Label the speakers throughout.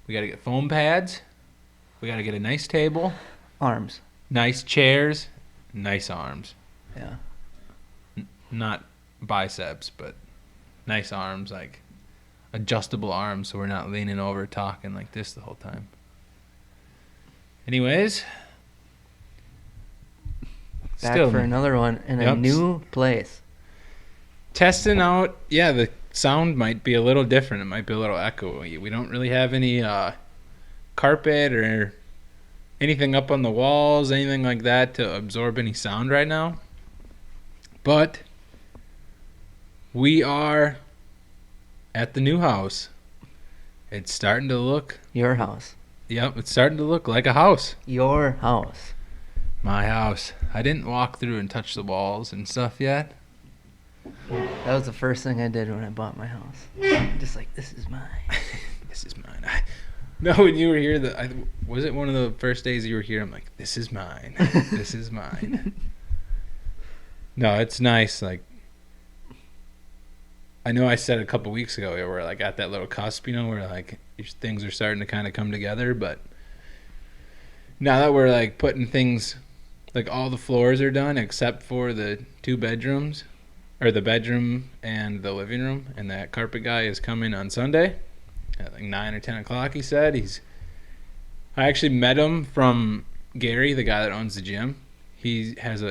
Speaker 1: We got to get foam pads. We got to get a nice table,
Speaker 2: Arms.
Speaker 1: nice chairs, nice arms.
Speaker 2: Yeah.
Speaker 1: Not biceps, but nice arms, like adjustable arms, so we're not leaning over talking like this the whole time. Anyways,
Speaker 2: Back
Speaker 1: still
Speaker 2: for another one in a
Speaker 1: Yep.
Speaker 2: new place.
Speaker 1: testing out. Yeah, the sound might be a little different. It might be a little echoey. We don't really have any carpet or anything up on the walls, anything like that to absorb any sound right now. But we are at the new house. It's starting to look,
Speaker 2: Your house.
Speaker 1: yep, it's starting to look like a house.
Speaker 2: Your house.
Speaker 1: My house. I didn't walk through and touch the walls and stuff yet.
Speaker 2: That was the first thing I did when I bought my house. Just like, this is mine.
Speaker 1: This is mine. No, when you were here, was it one of the first days you were here? I'm like, this is mine. This is mine. No, it's nice. Like, I know I said a couple weeks ago, we're like at that little cusp, where like things are starting to kind of come together. But now that we're like putting things, like all the floors are done except for the 2 bedrooms, or the bedroom and the living room, and that carpet guy is coming on Sunday at like 9 or 10 o'clock. He said I actually met him from Gary, the guy that owns the gym. He has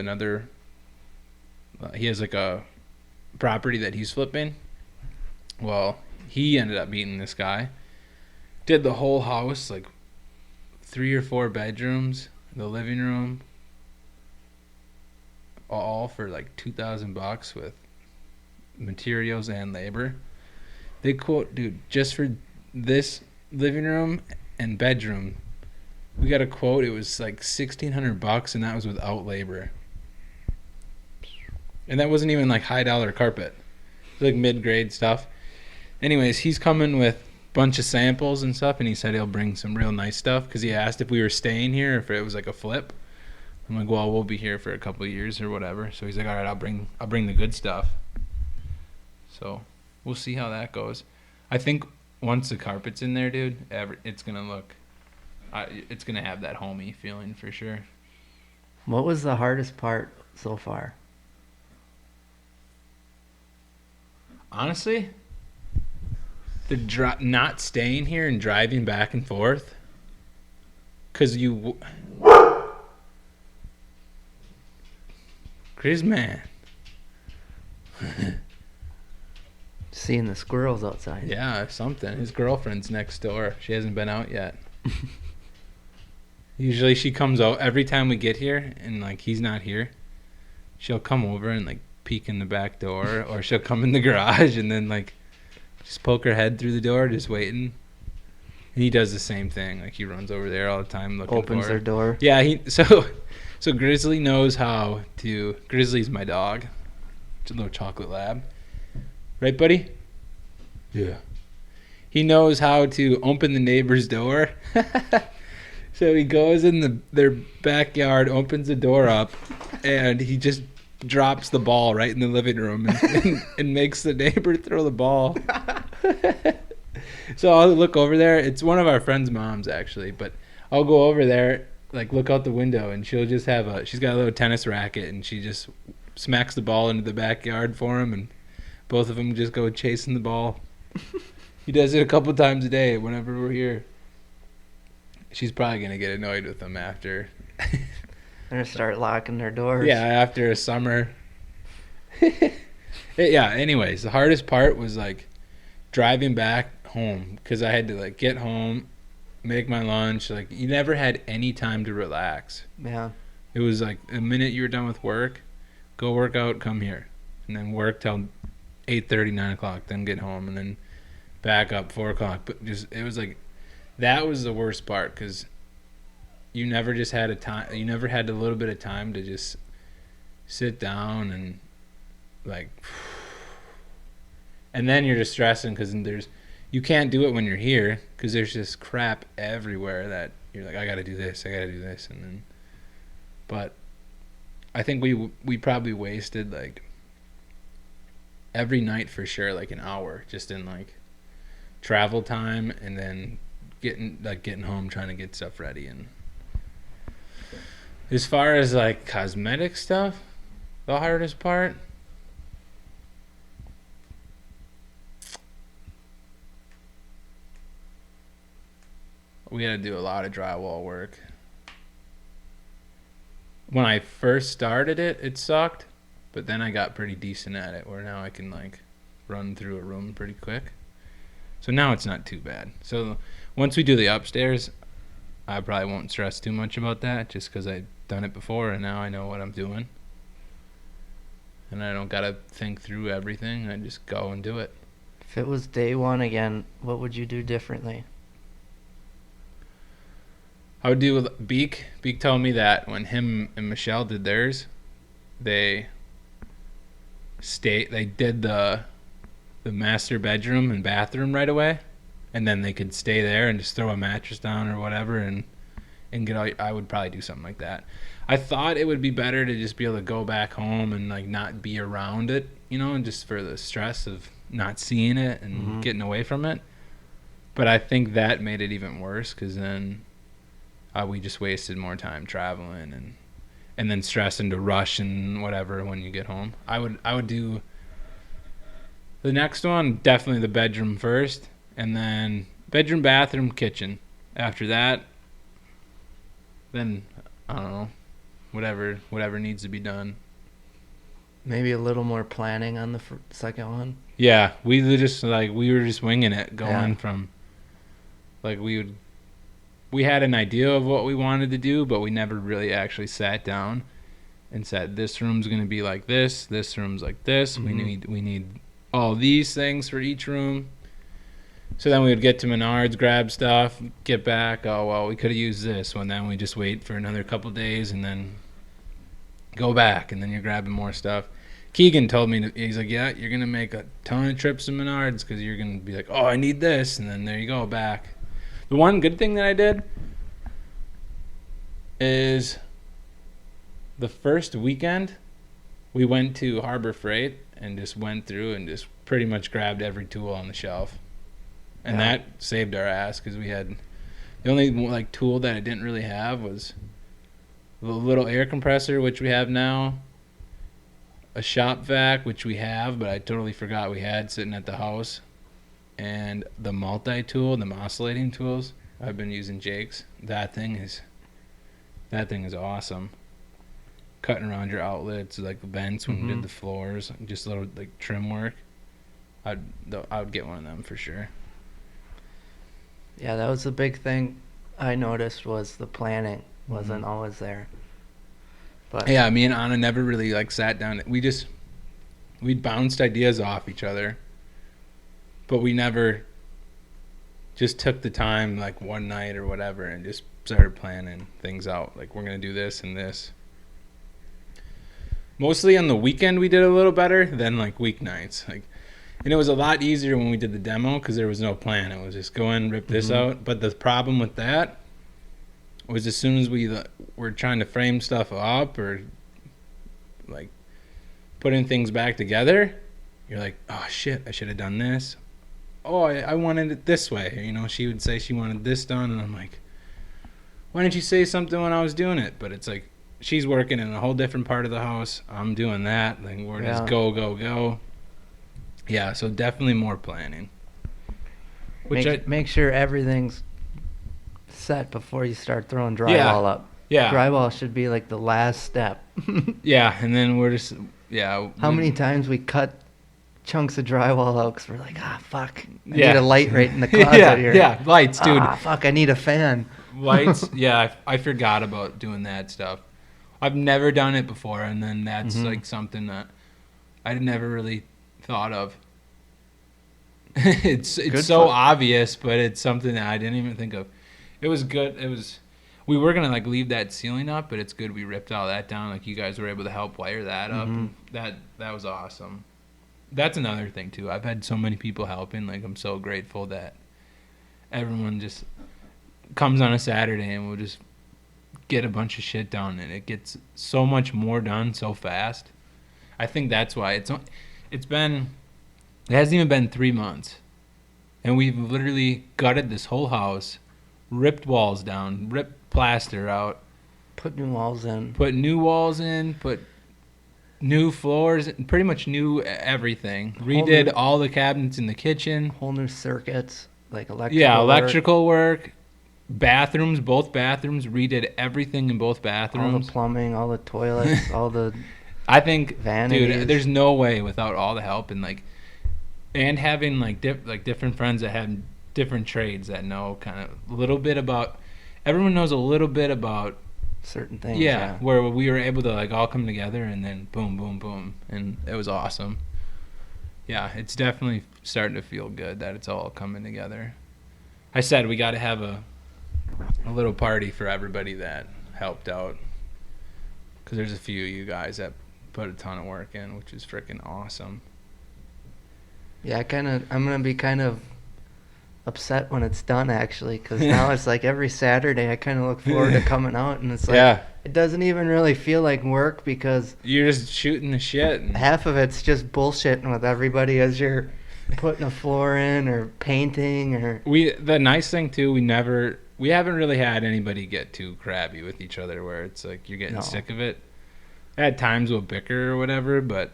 Speaker 1: he has like a property that he's flipping. Well, he ended up meeting this guy. Did the whole house, like 3 or 4 bedrooms, the living room, all for like $2,000 with materials and labor. They quote, dude, just for this living room and bedroom, we got a quote. It was like $1,600, and that was without labor. And that wasn't even like high dollar carpet. It was like mid-grade stuff. Anyways, he's coming with a bunch of samples and stuff, and he said he'll bring some real nice stuff because he asked if we were staying here, if it was like a flip. I'm like, well, we'll be here for a couple of years or whatever. So he's like, all right, I'll bring the good stuff. So we'll see how that goes. I think once the carpet's in there, dude, it's gonna look, it's gonna have that homey feeling for sure.
Speaker 2: What was the hardest part so far?
Speaker 1: Honestly, not staying here and driving back and forth, cause Chris, man.
Speaker 2: Seeing the squirrels outside.
Speaker 1: Yeah, something. His girlfriend's next door. She hasn't been out yet. Usually she comes out every time we get here, and like he's not here. She'll come over and like peek in the back door, or she'll come in the garage and then like just poke her head through the door, just waiting. And he does the same thing. Like he runs over there all the time looking
Speaker 2: Opens
Speaker 1: for
Speaker 2: their
Speaker 1: her.
Speaker 2: door.
Speaker 1: Yeah, so Grizzly knows how to. Grizzly's my dog. It's a little chocolate lab. Right, buddy? Yeah. He knows how to open the neighbor's door. So he goes in their backyard, opens the door up, and he just drops the ball right in the living room and makes the neighbor throw the ball. So I'll look over there. It's one of our friend's moms, actually, but I'll go over there, like look out the window, and she'll just she's got a little tennis racket, and she just smacks the ball into the backyard for him, and both of them just go chasing the ball. He does it a couple times a day whenever we're here. She's probably going to get annoyed with him after.
Speaker 2: They're gonna start locking their doors.
Speaker 1: Yeah, after a summer. Yeah, anyways, the hardest part was like driving back home because I had to like get home, make my lunch. Like you never had any time to relax.
Speaker 2: Yeah.
Speaker 1: It was like the minute you were done with work, go work out, come here, and then work till 8:30, 9 o'clock, then get home, and then back up 4 o'clock. But just it was like that was the worst part because you never just had you never had a little bit of time to just sit down and like, and then you're just stressing because you can't do it when you're here because there's just crap everywhere that you're like, I gotta do this, and then, but I think we probably wasted like every night for sure like an hour just in like travel time and then getting home, trying to get stuff ready. And as far as like cosmetic stuff, the hardest part, we had to do a lot of drywall work. When I first started it, it sucked, but then I got pretty decent at it, where now I can like run through a room pretty quick. So now it's not too bad. So once we do the upstairs, I probably won't stress too much about that, just because I've done it before and now I know what I'm doing. And I don't gotta think through everything. I just go and do it.
Speaker 2: If it was day one again, what would you do differently?
Speaker 1: I would do with Beak. Beak told me that when him and Michelle did theirs, they did the master bedroom and bathroom right away, and then they could stay there and just throw a mattress down or whatever and get out. I would probably do something like that. I thought it would be better to just be able to go back home and like not be around it, and just for the stress of not seeing it and getting away from it. But I think that made it even worse, because then we just wasted more time traveling and then stressing to rush and whatever when you get home. I would do the next one, definitely the bedroom first, and then bedroom, bathroom, kitchen. After that, then I don't know, whatever needs to be done.
Speaker 2: Maybe a little more planning on the second one.
Speaker 1: Yeah, we were just winging it, going from like we had an idea of what we wanted to do, but we never really actually sat down and said, this room's going to be like this room's like this. We need all these things for each room. So then we would get to Menards, grab stuff, get back. Oh, well, we could have used this one. Then we just wait for another couple days and then go back, and then you're grabbing more stuff. Keegan told me, he's like, yeah, you're going to make a ton of trips to Menards because you're going to be like, oh, I need this. And then there you go, back. The one good thing that I did is the first weekend we went to Harbor Freight and just went through and just pretty much grabbed every tool on the shelf. And that saved our ass, because we had the only like tool that I didn't really have was the little air compressor, which we have now, a shop vac, which we have, but I totally forgot we had sitting at the house, and the multi-tool, the oscillating tools. I've been using Jake's. That thing is awesome. Cutting around your outlets, like the vents when we did the floors, just little like trim work. I would get one of them for sure.
Speaker 2: Yeah, that was the big thing I noticed, was the planning wasn't always there. But
Speaker 1: yeah, me and Anna never really like sat down. We'd bounced ideas off each other, but we never just took the time like one night or whatever and just started planning things out. Like, we're gonna do this and this. Mostly on the weekend we did a little better than like weeknights. And it was a lot easier when we did the demo because there was no plan. It was just go in, rip this out. But the problem with that was, as soon as we were trying to frame stuff up or like putting things back together, you're like, oh shit, I should have done this. Oh, I wanted it this way. She would say she wanted this done, and I'm like, why didn't you say something when I was doing it? But it's like, she's working in a whole different part of the house. I'm doing that. Like, we're just go. Yeah, so definitely more planning.
Speaker 2: Make sure everything's set before you start throwing drywall up.
Speaker 1: Yeah.
Speaker 2: Drywall should be like the last step.
Speaker 1: Yeah, and then we're just, How
Speaker 2: many times we cut chunks of drywall out because we're like, fuck. I need a light right in the closet here.
Speaker 1: Yeah, lights, dude.
Speaker 2: Fuck, I need a fan.
Speaker 1: Lights, yeah, I forgot about doing that stuff. I've never done it before, and then that's like something that I never really thought of. It's so obvious, but it's something that I didn't even think of. It was good. We were gonna like leave that ceiling up, but it's good we ripped all that down. Like, you guys were able to help wire that up. That was awesome. That's another thing too. I've had so many people helping. Like, I'm so grateful that everyone just comes on a Saturday and we'll just get a bunch of shit done, and it gets so much more done so fast. I think that's why it hasn't even been 3 months, and we've literally gutted this whole house, ripped walls down, ripped plaster out,
Speaker 2: put new walls in,
Speaker 1: put new floors, pretty much new everything. Redid all the cabinets in the kitchen.
Speaker 2: Whole new circuits, like electrical.
Speaker 1: Yeah, electrical work. Bathrooms, both bathrooms, redid everything in both bathrooms.
Speaker 2: All the plumbing, all the toilets, all the
Speaker 1: I think,
Speaker 2: vanities.
Speaker 1: Dude, there's no way without all the help and having different friends that have different trades that know kind of a little bit about. Everyone knows a little bit about
Speaker 2: certain things.
Speaker 1: Yeah, where we were able to all come together and then boom, boom, boom, and it was awesome. Yeah, it's definitely starting to feel good that it's all coming together. I said we got to have a little party for everybody that helped out, because there's a few of you guys that put a ton of work in, which is freaking awesome.
Speaker 2: Yeah, I'm gonna be kind of upset when it's done, actually, because now it's like every Saturday I kind of look forward to coming out, and it's like it doesn't even really feel like work because
Speaker 1: you're just shooting the shit.
Speaker 2: Half of it's just bullshitting with everybody as you're putting a floor in or painting or.
Speaker 1: The nice thing too, we haven't really had anybody get too crabby with each other where it's like you're getting sick of it. At times we'll bicker or whatever, but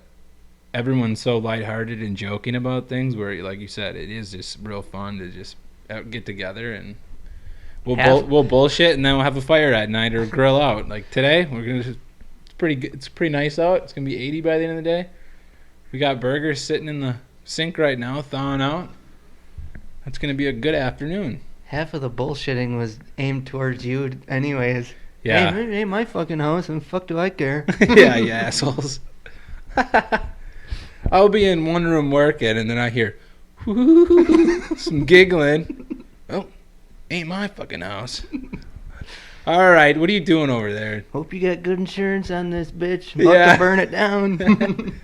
Speaker 1: everyone's so lighthearted and joking about things where, like you said, it is just real fun to just get together and we'll bullshit and then we'll have a fire at night or grill out. Like today, it's pretty nice out. It's gonna be 80 by the end of the day. We got burgers sitting in the sink right now, thawing out. That's gonna be a good afternoon.
Speaker 2: Half of the bullshitting was aimed towards you, anyways.
Speaker 1: Yeah.
Speaker 2: Hey, it ain't my fucking house, and fuck do I care?
Speaker 1: Yeah, you assholes. I'll be in one room working, and then I hear some giggling. Oh, ain't my fucking house. All right, what are you doing over there?
Speaker 2: Hope you got good insurance on this bitch. I'm about to burn it down.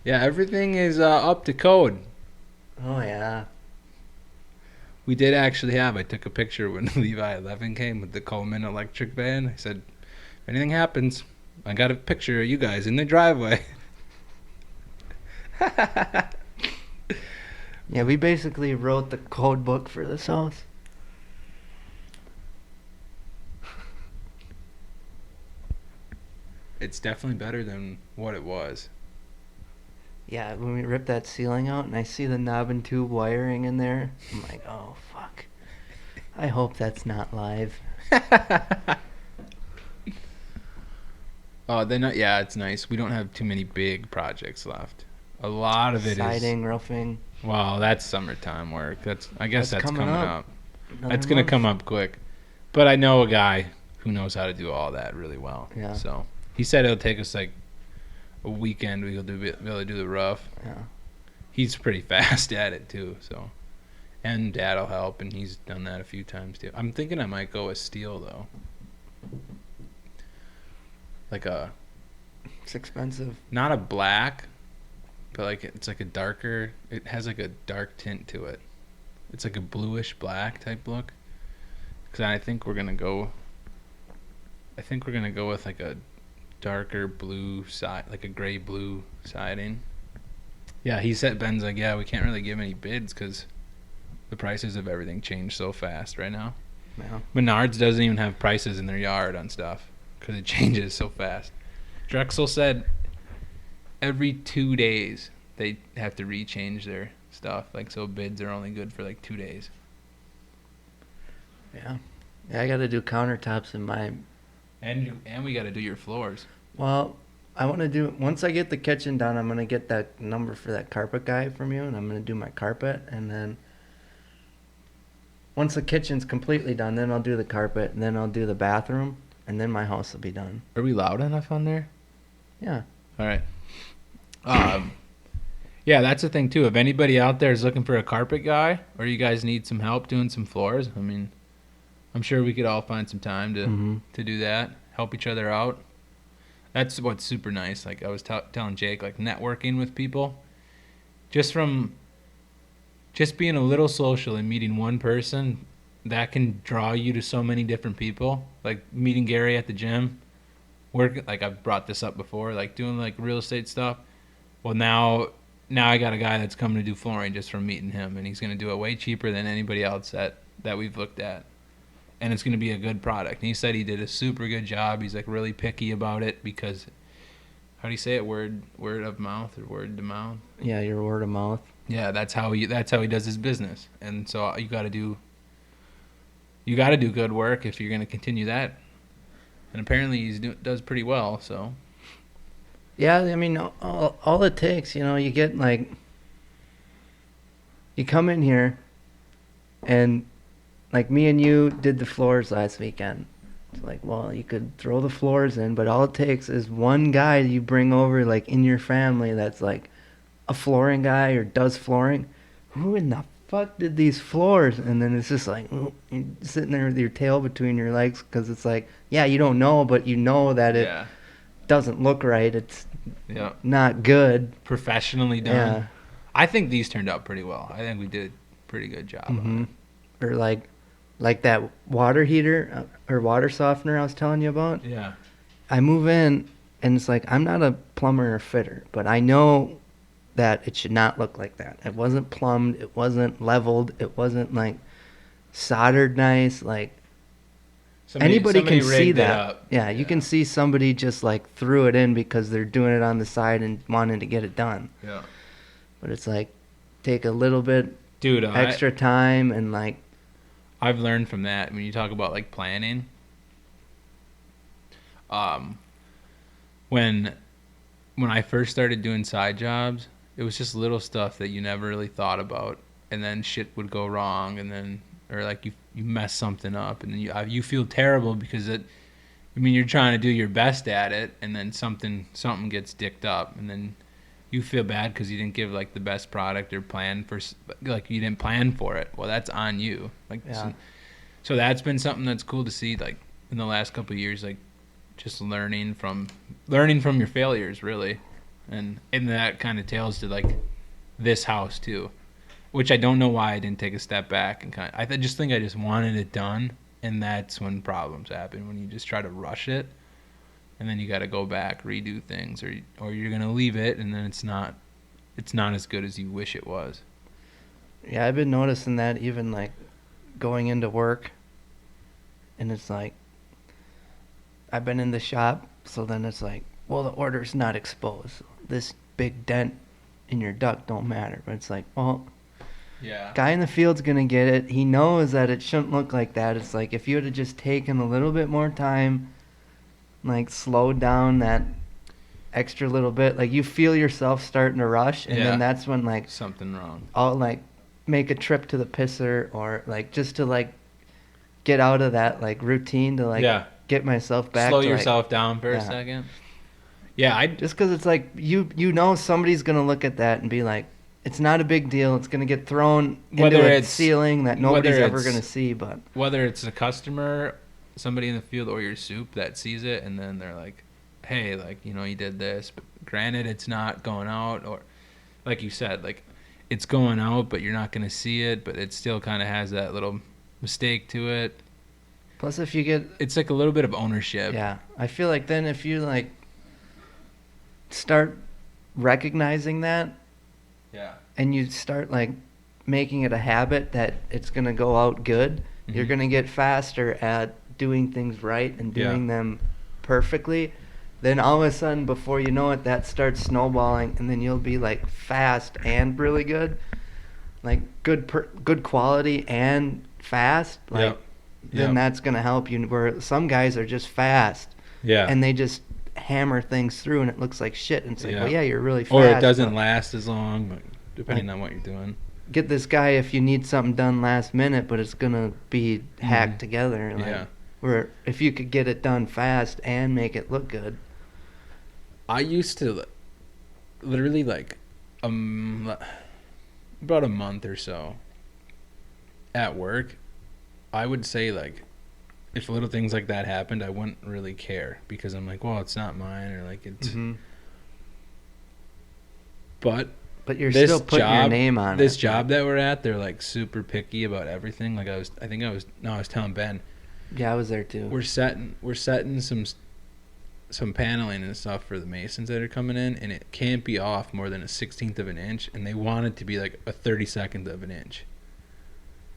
Speaker 1: Yeah, everything is up to code.
Speaker 2: Oh, yeah.
Speaker 1: We did actually I took a picture when Levi 11 came with the Coleman electric van. I said, if anything happens, I got a picture of you guys in the driveway.
Speaker 2: Yeah, we basically wrote the code book for this house.
Speaker 1: It's definitely better than what it was.
Speaker 2: Yeah, when we ripped that ceiling out and I see the knob and tube wiring in there, I'm like, oh, fuck. I hope that's not live.
Speaker 1: Oh, yeah, it's nice. We don't have too many big projects left. A lot of it
Speaker 2: siding, roofing.
Speaker 1: Wow, that's summertime work. I guess that's coming up. That's going to come up quick. But I know a guy who knows how to do all that really well.
Speaker 2: Yeah.
Speaker 1: So he said it'll take us like a weekend. We'll be able to do the rough.
Speaker 2: Yeah.
Speaker 1: He's pretty fast at it too. So, and Dad'll help, and he's done that a few times too. I'm thinking I might go with steel though.
Speaker 2: It's expensive.
Speaker 1: Not a black, but it's like a darker. It has like a dark tint to it. It's like a bluish black type look. Because I think we're gonna go with like a darker blue side, like a gray blue siding. Yeah, Ben's like, yeah, we can't really give any bids because the prices of everything change so fast right now.
Speaker 2: Yeah.
Speaker 1: Menards doesn't even have prices in their yard on stuff because it changes so fast. Drexel said every 2 days they have to rechange their stuff, so bids are only good for 2 days.
Speaker 2: Yeah, I got to do countertops in my.
Speaker 1: And we got to do your floors.
Speaker 2: Well, I want to do, once I get the kitchen done, I'm going to get that number for that carpet guy from you, and I'm going to do my carpet, and then once the kitchen's completely done, then I'll do the carpet, and then I'll do the bathroom, and then my house will be done.
Speaker 1: Are we loud enough on there?
Speaker 2: Yeah.
Speaker 1: All right. Yeah, that's the thing, too. If anybody out there is looking for a carpet guy, or you guys need some help doing some floors, I mean, I'm sure we could all find some time to do that, help each other out. That's what's super nice. I was telling Jake, networking with people, just being a little social and meeting one person, that can draw you to so many different people. Like meeting Gary at the gym, I've brought this up before, doing real estate stuff. Well, now I got a guy that's coming to do flooring just from meeting him, and he's going to do it way cheaper than anybody else that we've looked at. and it's going to be a good product. And he said he did a super good job. He's like really picky about it because, how do you say it? Word of mouth or word to mouth?
Speaker 2: Yeah, your word of mouth.
Speaker 1: Yeah, that's how he does his business. And so you got to do good work if you're going to continue that. And apparently he does pretty well. So.
Speaker 2: Yeah, I mean, all it takes, you get like, you come in here, and like me and you did the floors last weekend. It's like, well, you could throw the floors in, but all it takes is one guy you bring over, like in your family, that's like a flooring guy or does flooring. Who in the fuck did these floors? And then it's just like, you're sitting there with your tail between your legs, because it's like, yeah, you don't know, but you know that it doesn't look right. It's not good.
Speaker 1: Professionally done. Yeah. I think these turned out pretty well. I think we did a pretty good job on it.
Speaker 2: Or like that water heater or water softener I was telling you about.
Speaker 1: Yeah.
Speaker 2: I move in, and it's like, I'm not a plumber or fitter, but I know that it should not look like that. It wasn't plumbed. It wasn't leveled. It wasn't like soldered nice. Like anybody can see that. Yeah, you can see somebody just like threw it in because they're doing it on the side and wanting to get it done.
Speaker 1: Yeah.
Speaker 2: But it's like, take a little bit extra time, and like,
Speaker 1: I've learned from that when you talk about like planning. When I first started doing side jobs, it was just little stuff that you never really thought about, and then shit would go wrong, and then or like you mess something up, and then you feel terrible because you're trying to do your best at it, and then something gets dicked up, and then you feel bad because you didn't give like the best product or plan for, like you didn't plan for it. Well, that's on you. Like, so that's been something that's cool to see, like in the last couple of years, like just learning from your failures, really, and that kind of tails to like this house too, which I don't know why I didn't take a step back and I just think I just wanted it done, and that's when problems happen, when you just try to rush it. And then you got to go back, redo things, or you're gonna leave it, and then it's not as good as you wish it was.
Speaker 2: Yeah, I've been noticing that even like going into work, and it's like, I've been in the shop, so then it's like, well, the order's not exposed. This big dent in your duct don't matter, but it's like, well, guy in the field's gonna get it. He knows that it shouldn't look like that. It's like, if you would have just taken a little bit more time, like slowed down that extra little bit, like you feel yourself starting to rush, and then that's when like
Speaker 1: something wrong.
Speaker 2: I'll like make a trip to the pisser, or like just to like get out of that like routine to like get myself back.
Speaker 1: Slow yourself down for a second. Yeah,
Speaker 2: just because it's like you know somebody's gonna look at that and be like, it's not a big deal. It's gonna get thrown into a ceiling that nobody's ever gonna see. But
Speaker 1: whether it's a customer, somebody in the field, or your soup that sees it, and then they're like, hey, like, you did this, but granted it's not going out, or like you said, like it's going out but you're not going to see it, but it still kind of has that little mistake to it.
Speaker 2: Plus, if you get,
Speaker 1: it's like a little bit of ownership.
Speaker 2: Yeah, I feel like then if you like start recognizing that, and you start like making it a habit that it's going to go out good, you're going to get faster at doing things right and doing them perfectly. Then all of a sudden, before you know it, that starts snowballing, and then you'll be like fast and really good, like good quality and fast. Like then that's gonna help you. Where some guys are just fast, and they just hammer things through, and it looks like shit. And it's like, well, you're really fast,
Speaker 1: or it doesn't last as long, depending on what you're doing.
Speaker 2: Get this guy if you need something done last minute, but it's gonna be hacked together. Like, where if you could get it done fast and make it look good.
Speaker 1: I used to literally like about a month or so at work, I would say like if little things like that happened, I wouldn't really care because I'm like, well, it's not mine, or like it's. But
Speaker 2: you're still putting your name on
Speaker 1: this job that we're at, they're like super picky about everything. Like I was telling Ben.
Speaker 2: Yeah, I was there too.
Speaker 1: We're setting some paneling and stuff for the masons that are coming in, and it can't be off more than a 1/16 of an inch, and they want it to be like a 32nd of an inch.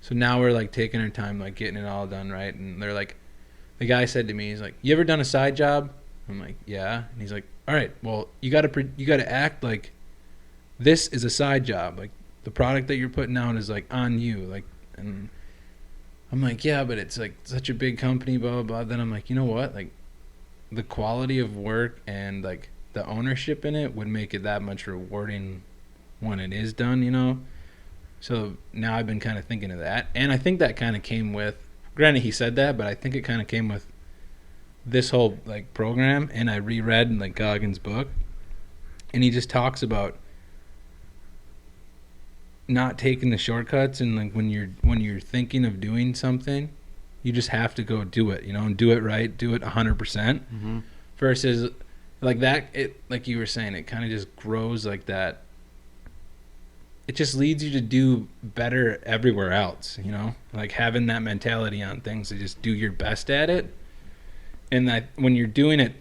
Speaker 1: So now we're like taking our time, like getting it all done right. And they're like, the guy said to me, he's like, "You ever done a side job?" I'm like, "Yeah." And he's like, "All right, well, you gotta act like this is a side job. Like the product that you're putting out is like on you. Like." And I'm like, "Yeah, but it's like such a big company, blah blah blah." Then I'm like, you know what? Like the quality of work and like the ownership in it would make it that much rewarding when it is done, you know. So now I've been kind of thinking of that, and I think that kind of came with. Granted, he said that, but I think it kind of came with this whole like program. And I reread like Goggins' book, and he just talks about not taking the shortcuts, and like when you're thinking of doing something, you just have to go do it, you know, and do it right, do it 100%.
Speaker 2: Mm-hmm.
Speaker 1: Versus like that, it like you were saying, it kind of just grows like that. It just leads you to do better everywhere else, you know, like having that mentality on things to just do your best at it. And that when you're doing it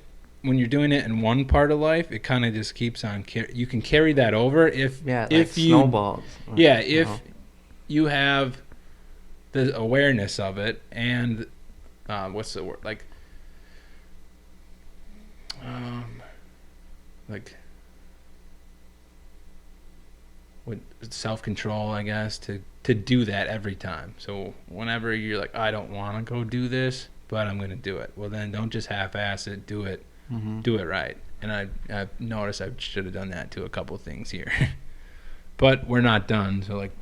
Speaker 1: in one part of life, it kind of just keeps on. You can carry that over if you
Speaker 2: snowballs.
Speaker 1: Yeah, if you have the awareness of it and what's the word, like with self-control, I guess, to do that every time. So whenever you're like, I don't want to go do this, but I'm going to do it. Well, then don't just half-ass it. Do it. Mm-hmm. Do it right. And I've noticed I should have done that to a couple things here. But we're not done. So, like,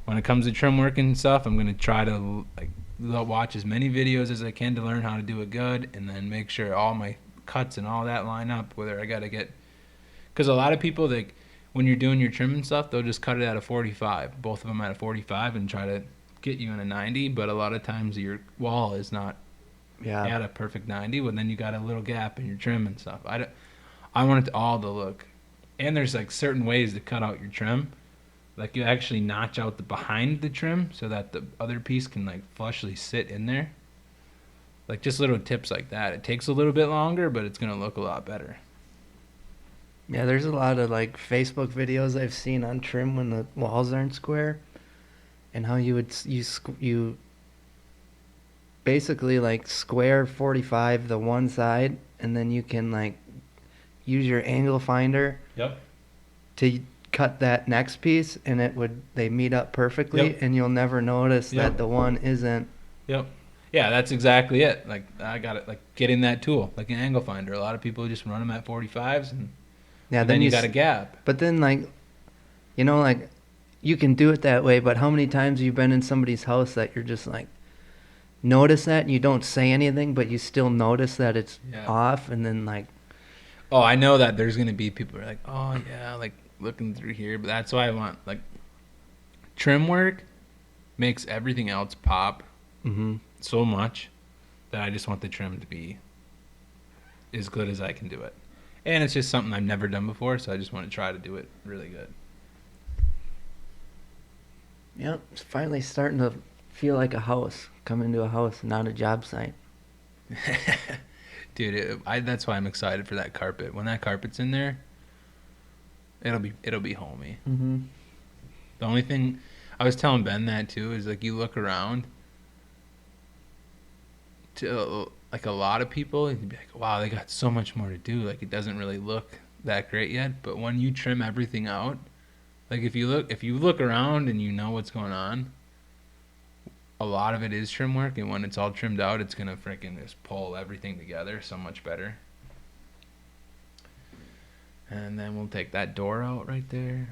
Speaker 1: when it comes to trim work and stuff, I'm going to try to, like, watch as many videos as I can to learn how to do it good, and then make sure all my cuts and all that line up, whether I got to get... Because a lot of people, like, when you're doing your trim and stuff, they'll just cut it at a 45. Both of them at a 45 and try to get you in a 90. But a lot of times your wall is not at a perfect 90. Well, then you got a little gap in your trim and stuff. I want it all to look. And there's like certain ways to cut out your trim. Like you actually notch out the behind the trim so that the other piece can like flushly sit in there. Like just little tips like that. It takes a little bit longer, but it's going to look a lot better.
Speaker 2: Yeah, there's a lot of like Facebook videos I've seen on trim when the walls aren't square, and how you basically like square 45 the one side, and then you can like use your angle finder to cut that next piece, and they meet up perfectly, and you'll never notice that the one isn't.
Speaker 1: Yeah, that's exactly it. Like I got it, like getting that tool, like an angle finder. A lot of people just run them at 45s and. Yeah, then you got a gap.
Speaker 2: But then, like, you know, like, you can do it that way, but how many times have you been in somebody's house that you're just, like, notice that and you don't say anything, but you still notice that it's off, and then, like...
Speaker 1: Oh, I know that there's going to be people who are like, oh, yeah, like, looking through here, but that's why I want, like, trim work makes everything else pop so much that I just want the trim to be as good as I can do it. And it's just something I've never done before, so I just want to try to do it really good.
Speaker 2: Yep, it's finally starting to feel like a house. Come into a house, not a job site.
Speaker 1: Dude, that's why I'm excited for that carpet. When that carpet's in there, it'll be homey. Mm-hmm. The only thing I was telling Ben that too is like you look around to like a lot of people, you'd be like, wow, they got so much more to do. Like it doesn't really look that great yet. But when you trim everything out, like if you look around and you know what's going on, a lot of it is trim work, and when it's all trimmed out, it's gonna freaking just pull everything together so much better. And then we'll take that door out right there,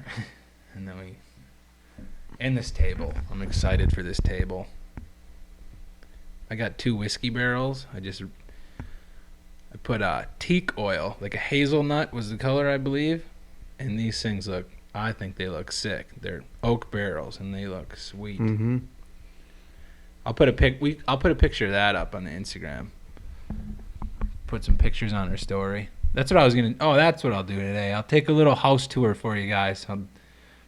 Speaker 1: and then and this table. I'm excited for this table. I got 2 whiskey barrels. I put teak oil, like a hazelnut was the color, I believe. And these things I think they look sick. They're oak barrels, and they look sweet. Mm-hmm. I'll put a picture of that up on the Instagram. Put some pictures on our story. That's what I'll do today. I'll take a little house tour for you guys. I'll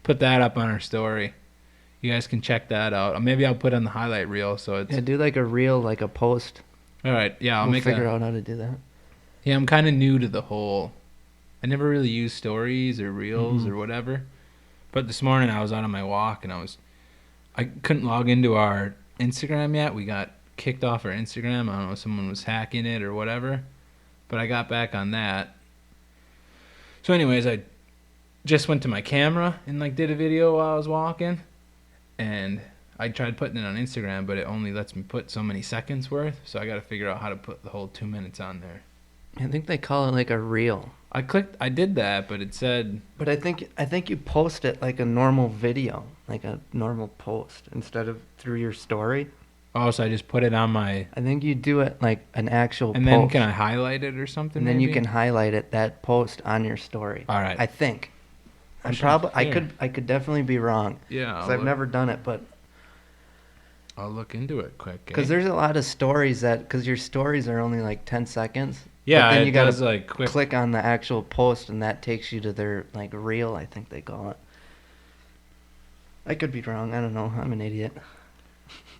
Speaker 1: put that up on our story. You guys can check that out. Maybe I'll put on the highlight reel so it's...
Speaker 2: Yeah, do like a reel, like a post.
Speaker 1: All right, yeah,
Speaker 2: We'll figure out how to do that.
Speaker 1: Yeah, I'm kind of new to the whole... I never really used stories or reels or whatever. But this morning I was out on my walk and I I couldn't log into our Instagram yet. We got kicked off our Instagram. I don't know if someone was hacking it or whatever. But I got back on that. So anyways, I just went to my camera and like did a video while I was walking. And I tried putting it on Instagram, but it only lets me put so many seconds worth. So I got to figure out how to put the whole 2 minutes on there.
Speaker 2: I think they call it like a reel.
Speaker 1: I did that, but it said.
Speaker 2: But I think you post it like a normal video, like a normal post, instead of through your story.
Speaker 1: Oh, so I just put it on my.
Speaker 2: I think you do it like an actual
Speaker 1: and
Speaker 2: post.
Speaker 1: then can I highlight it or something?
Speaker 2: And then
Speaker 1: maybe?
Speaker 2: you can highlight it, that post, on your story.
Speaker 1: All right.
Speaker 2: I think.
Speaker 1: I
Speaker 2: could definitely be wrong.
Speaker 1: Yeah.
Speaker 2: Because I've never done it, but.
Speaker 1: I'll look into it quick.
Speaker 2: Because there's a lot of stories because your stories are only like 10 seconds.
Speaker 1: Yeah,
Speaker 2: but then you gotta
Speaker 1: like
Speaker 2: click on the actual post, and that takes you to their like reel, I think they call it. I could be wrong. I don't know. I'm an idiot.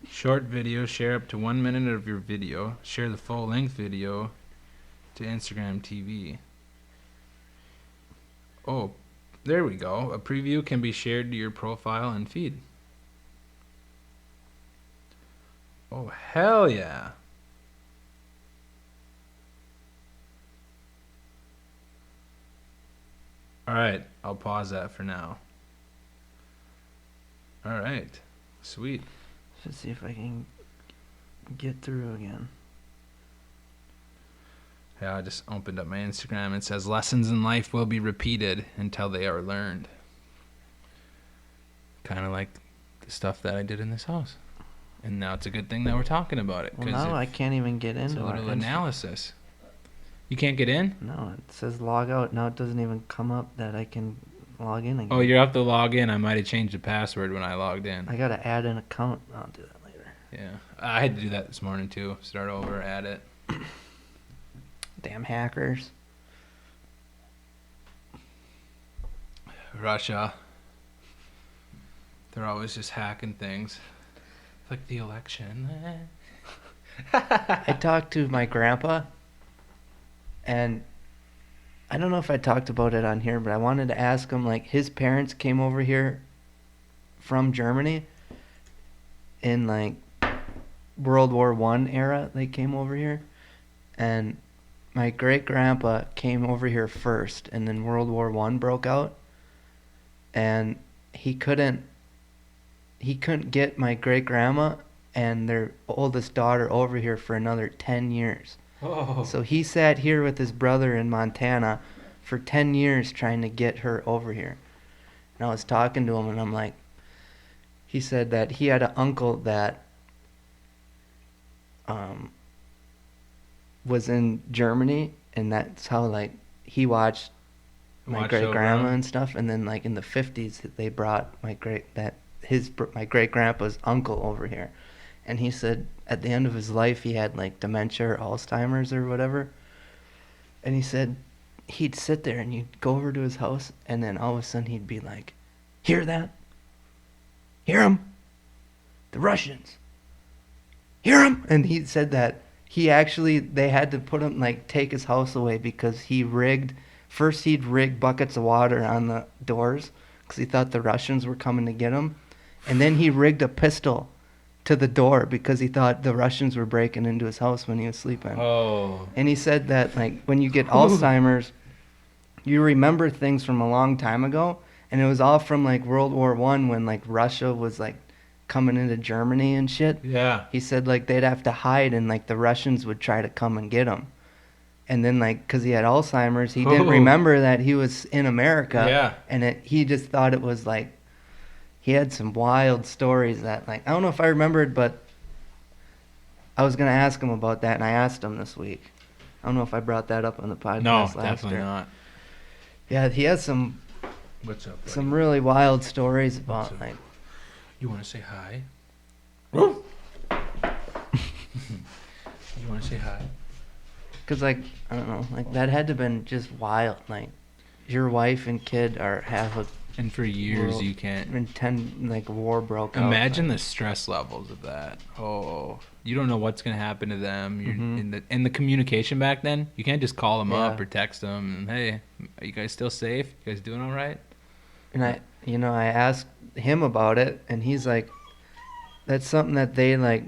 Speaker 1: Short video, share up to 1 minute of your video. Share the full length video to Instagram TV. Oh, there we go. A preview can be shared to your profile and feed. Oh, hell yeah. All right, I'll pause that for now. All right, sweet.
Speaker 2: Let's see if I can get through again.
Speaker 1: Yeah, I just opened up my Instagram. It says lessons in life will be repeated until they are learned. Kind of like the stuff that I did in this house. And now it's a good thing that we're talking about it.
Speaker 2: Well, now I can't even get into
Speaker 1: it. It's a little
Speaker 2: our
Speaker 1: analysis. You can't get in?
Speaker 2: No, it says log out. Now it doesn't even come up that I can log in again.
Speaker 1: Oh, you have to log in. I might have changed the password when I logged in.
Speaker 2: I got to add an account. I'll do that later.
Speaker 1: Yeah. I had to do that this morning, too. Start over, add it.
Speaker 2: Damn hackers.
Speaker 1: Russia. They're always just hacking things. Like the election.
Speaker 2: I talked to my grandpa, and I don't know if I talked about it on here, but I wanted to ask him, like, his parents came over here from Germany in, like, World War I era. They came over here, and my great-grandpa came over here first, and then World War I broke out, and he couldn't get my great-grandma and their oldest daughter over here for another 10 years.
Speaker 1: Oh.
Speaker 2: So he sat here with his brother in Montana for 10 years trying to get her over here. And I was talking to him, and I'm like, he said that he had an uncle that was in Germany, and that's how, like, he watched my great-grandma and stuff. And then, like, in the 50s, they brought my great-grandpa's uncle over here. And he said at the end of his life, he had, like, dementia or Alzheimer's or whatever. And he said he'd sit there, and you'd go over to his house, and then all of a sudden he'd be like, hear that? Hear 'em? The Russians. Hear 'em? And he said that they had to put him, like, take his house away because he'd rig buckets of water on the doors because he thought the Russians were coming to get him. And then he rigged a pistol to the door because he thought the Russians were breaking into his house when he was sleeping.
Speaker 1: Oh.
Speaker 2: And he said that, like, when you get Alzheimer's, you remember things from a long time ago, and it was all from, like, World War I when, like, Russia was, like, coming into Germany and shit.
Speaker 1: Yeah.
Speaker 2: He said, like, they'd have to hide, and, like, the Russians would try to come and get him. And then, like, because he had Alzheimer's, he didn't remember that he was in America.
Speaker 1: Yeah.
Speaker 2: And he just thought it was, like, he had some wild stories that, like, I don't know if I remembered, but I was going to ask him about that, and I asked him this week. I don't know if I brought that up on the podcast last year.
Speaker 1: No, definitely not.
Speaker 2: Yeah, he has some
Speaker 1: What's up, buddy?
Speaker 2: some really wild stories about, like...
Speaker 1: You want to say hi? You want to say hi?
Speaker 2: Because, like, I don't know, like, that had to have been just wild. Like, your wife and kid are half a...
Speaker 1: And for years you can't...
Speaker 2: war broke out.
Speaker 1: Imagine the stress levels of that. Oh, you don't know what's going to happen to them. You're in the communication back then, you can't just call them up or text them and, hey, are you guys still safe? You guys doing all right?
Speaker 2: And I asked him about it, and he's like, that's something that they like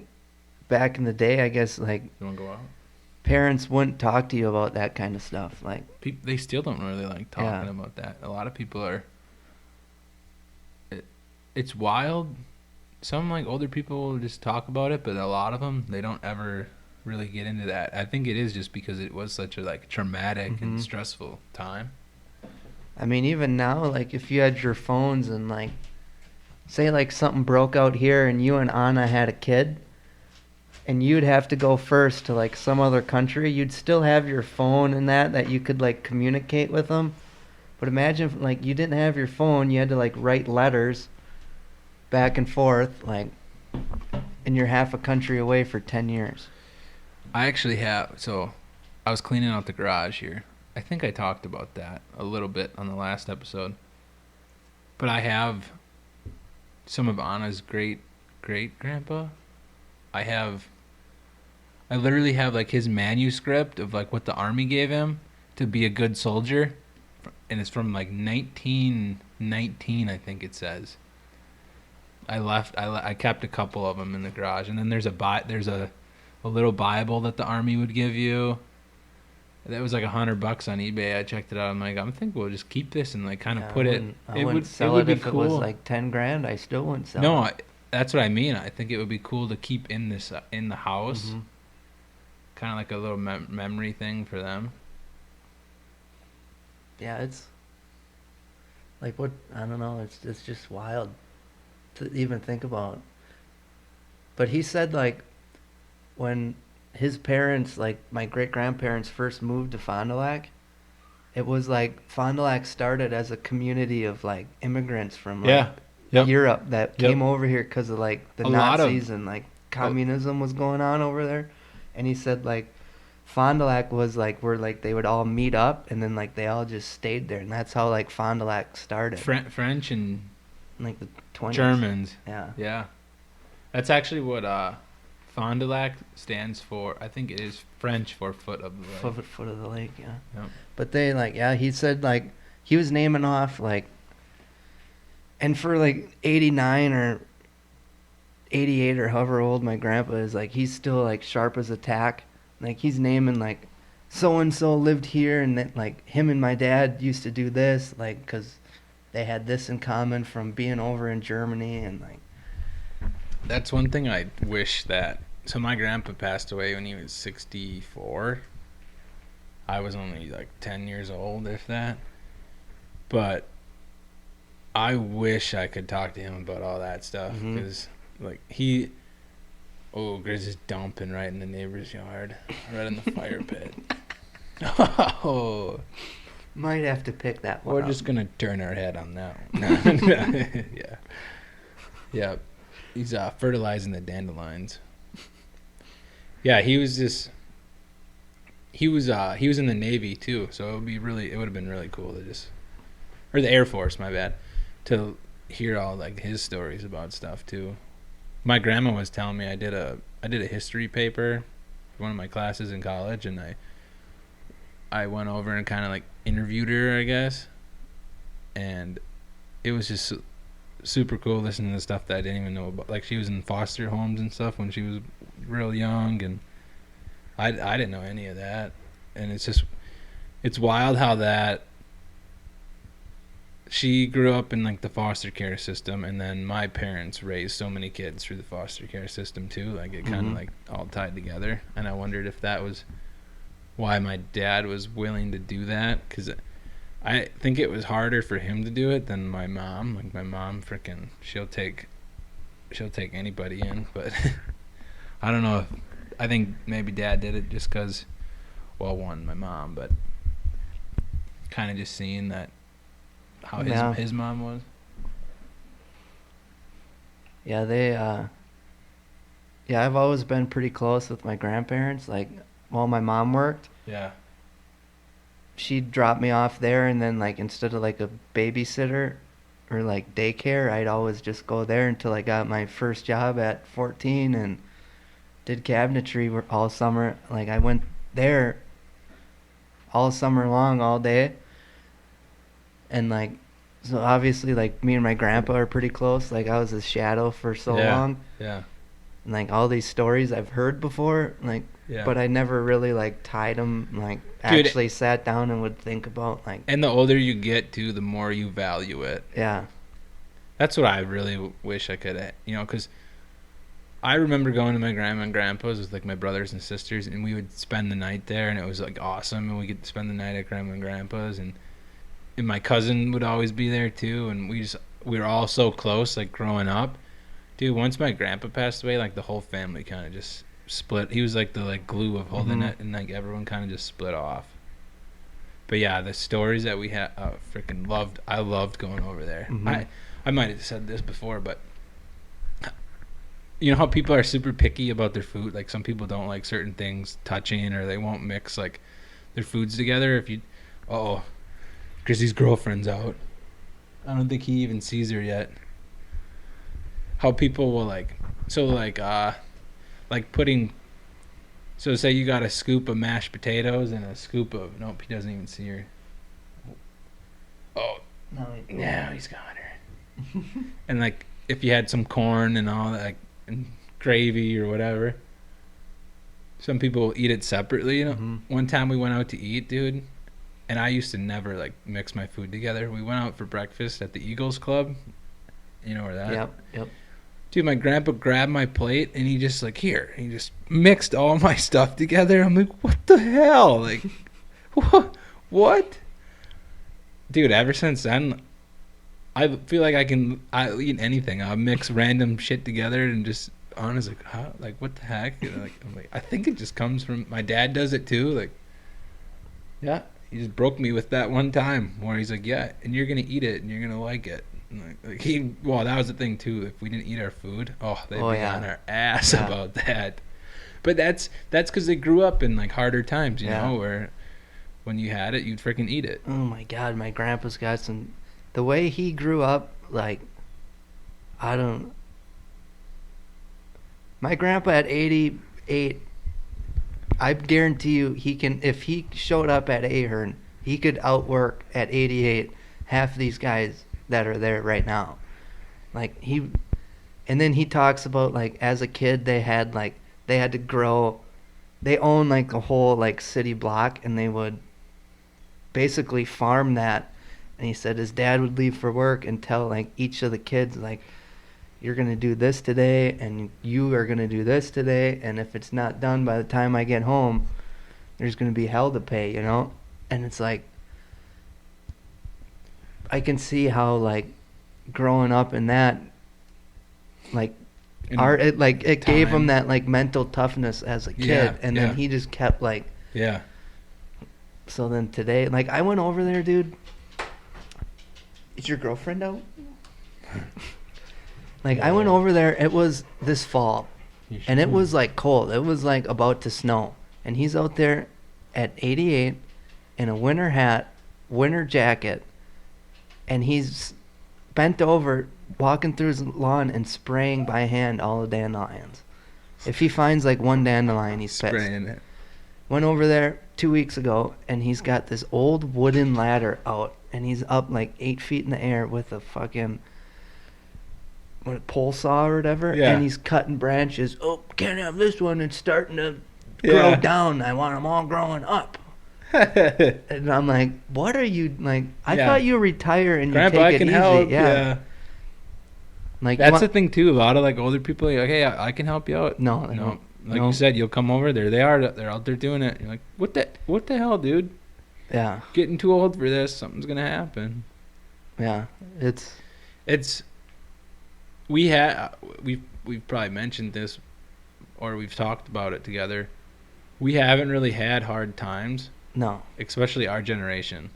Speaker 2: back in the day. I guess like
Speaker 1: You want to go out?
Speaker 2: parents wouldn't talk to you about that kind of stuff. Like
Speaker 1: They still don't really like talking
Speaker 2: Yeah.
Speaker 1: about that. A lot of people are. It's wild. Some like older people will just talk about it, but a lot of them they don't ever really get into that. I think it is just because it was such a like traumatic and
Speaker 2: Mhm.
Speaker 1: stressful time.
Speaker 2: I mean, even now, like if you had your phones and like say like something broke out here and you and Anna had a kid and you'd have to go first to like some other country, you'd still have your phone and that you could like communicate with them. But imagine if like you didn't have your phone, you had to like write letters back and forth like and you're half a country away for 10 years.
Speaker 1: I actually have. So, I was cleaning out the garage here. I think I talked about that a little bit on the last episode. But I have some of Anna's great grandpa. I literally have like his manuscript of like what the army gave him to be a good soldier, and it's from like 1919, I think it says. I kept a couple of them in the garage, and then there's a little Bible that the army would give you. That was like $100 on eBay. I checked it out. I'm like, I think we'll just keep this and like kind of put it.
Speaker 2: I wouldn't sell it if it was like 10 grand. I still wouldn't sell it.
Speaker 1: No, that's what I mean. I think it would be cool to keep in this in the house,
Speaker 2: Mhm.
Speaker 1: kind of like a little memory thing for them.
Speaker 2: Yeah, it's like what I don't know. It's just wild to even think about. But he said like when his parents, like my great grandparents, first moved to Fond du Lac, it was like Fond du Lac started as a community of like immigrants from like
Speaker 1: Yep.
Speaker 2: Europe that
Speaker 1: Yep.
Speaker 2: came over here because of like the
Speaker 1: A lot of-
Speaker 2: Nazis and like communism was going on over there. And he said like Fond du Lac was like where like they would all meet up and then like they all just stayed there, and that's how like Fond du Lac started
Speaker 1: French and
Speaker 2: in like the 20s.
Speaker 1: Germans.
Speaker 2: Yeah.
Speaker 1: Yeah, that's actually what Fond du Lac stands for. I think it is French for foot of the lake.
Speaker 2: Foot of the lake, yeah.
Speaker 1: Yep.
Speaker 2: But they like he said like he was naming off like, and for like 89 or 88 or however old my grandpa is, like he's still like sharp as a tack. Like he's naming like so and so lived here and that like him and my dad used to do this like because they had this in common from being over in Germany and like.
Speaker 1: That's one thing I wish that. So my grandpa passed away when he was 64. I was only like 10 years old, if that. But I wish I could talk to him about all that stuff
Speaker 2: Mhm.
Speaker 1: because, like, Grizz is dumping right in the neighbor's yard, right in the fire pit. Oh,
Speaker 2: Might have to pick that one
Speaker 1: we're
Speaker 2: up.
Speaker 1: just gonna turn our head on that one. Yeah, yeah. He's fertilizing the dandelions. Yeah, he was in the Navy too, so it would have been really cool to or the Air Force, my bad, to hear all like his stories about stuff too. My grandma was telling me I did a history paper for one of my classes in college, and I went over and kind of like interviewed her, I guess, and it was just super cool listening to stuff that I didn't even know about. Like she was in foster homes and stuff when she was real young, and I didn't know any of that. And it's wild how that she grew up in like the foster care system, and then my parents raised so many kids through the foster care system too. Like it kind of
Speaker 2: Mhm.
Speaker 1: like all tied together. And I wondered if that was why my dad was willing to do that, because I think it was harder for him to do it than my mom. Like my mom, freaking, she'll take anybody in, but I don't know. I think maybe dad did it just because, well, one, my mom, but kind of just seeing that how
Speaker 2: Yeah.
Speaker 1: his mom was.
Speaker 2: Yeah, I've always been pretty close with my grandparents. Like, while my mom worked,
Speaker 1: Yeah.
Speaker 2: she'd drop me off there, and then, like, instead of, like, a babysitter or, like, daycare, I'd always just go there until I got my first job at 14 and did cabinetry all summer. Like, I went there all summer long, all day. And, like, so obviously, like, me and my grandpa are pretty close. Like, I was his shadow for so
Speaker 1: Yeah.
Speaker 2: long.
Speaker 1: Yeah.
Speaker 2: and like all these stories I've heard before, like,
Speaker 1: Yeah.
Speaker 2: but I never really like tied them, like
Speaker 1: Dude,
Speaker 2: actually sat down and would think about like.
Speaker 1: And the older you get, too, the more you value it.
Speaker 2: Yeah.
Speaker 1: That's what I really wish I could, because I remember going to my grandma and grandpa's with like my brothers and sisters, and we would spend the night there, and it was like awesome. And we could spend the night at grandma and grandpa's, and my cousin would always be there too. And we were all so close, like growing up. Dude, once my grandpa passed away, like the whole family kind of just split. He was like the like glue of holding it, and like everyone kind of just split off. But yeah, the stories that we had, freaking loved. I loved going over there. I might have said this before, but you know how people are super picky about their food? Like some people don't like certain things touching, or they won't mix like their foods together. If you, Chrissy's girlfriend's out. I don't think he even sees her yet. How people will like putting. So say you got a scoop of mashed potatoes and a scoop of nope, he doesn't even see her. Oh
Speaker 2: No,
Speaker 1: he's got her. And like if you had some corn and all that, like, and gravy or whatever. Some people eat it separately. One time we went out to eat, dude, and I used to never like mix my food together. We went out for breakfast at the Eagles Club. You know where that?
Speaker 2: Yep.
Speaker 1: Dude, my grandpa grabbed my plate and he just like he just mixed all my stuff together. I'm like, what the hell? Like, what? Dude, ever since then, I feel like I'll eat anything. I'll mix random shit together and just honestly, how? Like, what the heck? I'm like, I think it just comes from my dad does it too. Like, yeah, he just broke me with that one time where he's like, yeah, and you're gonna eat it and you're gonna like it. Well, that was the thing too. If we didn't eat our food, they'd be on our ass about that. But that's because they grew up in like harder times, you know, where when you had it, you'd freaking eat it.
Speaker 2: Oh my God, my grandpa's got some. The way he grew up, like, my grandpa at 88, I guarantee you he can, if he showed up at Ahern, he could outwork at 88 half these guys that are there right now. Like and then he talks about like as a kid they had to grow, they own like a whole like city block and they would basically farm that. And he said his dad would leave for work and tell like each of the kids like, you're going to do this today and you are going to do this today, and if it's not done by the time I get home, there's going to be hell to pay, you know? And it's like, I can see how like growing up in that, like, it gave him that like mental toughness as a kid, and then he just kept like.
Speaker 1: Yeah.
Speaker 2: So then today, like, I went over there, dude. Is your girlfriend out? Like, I went over there. It was this fall, and it was like cold. It was like about to snow, and he's out there at 88 in a winter hat, winter jacket, and he's bent over, walking through his lawn and spraying by hand all the dandelions. If he finds like one dandelion, he's pissed.
Speaker 1: Spraying it.
Speaker 2: Went over there 2 weeks ago, and he's got this old wooden ladder out, and he's up like 8 feet in the air with a fucking pole saw or whatever, and he's cutting branches. Oh, can't have this one. It's starting to grow down. I want them all growing up. And I'm like, what are you like? I thought you retire and
Speaker 1: Grandpa,
Speaker 2: you take
Speaker 1: I
Speaker 2: it
Speaker 1: can
Speaker 2: easy.
Speaker 1: help.
Speaker 2: Yeah. Like
Speaker 1: that's the thing too. A lot of like older people are like, hey, I can help you out.
Speaker 2: No.
Speaker 1: Like you said, you'll come over there. They're out there doing it. You're like, what the hell, dude?
Speaker 2: Yeah.
Speaker 1: Getting too old for this. Something's gonna happen.
Speaker 2: Yeah.
Speaker 1: We've probably mentioned this, or we've talked about it together. We haven't really had hard times.
Speaker 2: No.
Speaker 1: Especially our generation.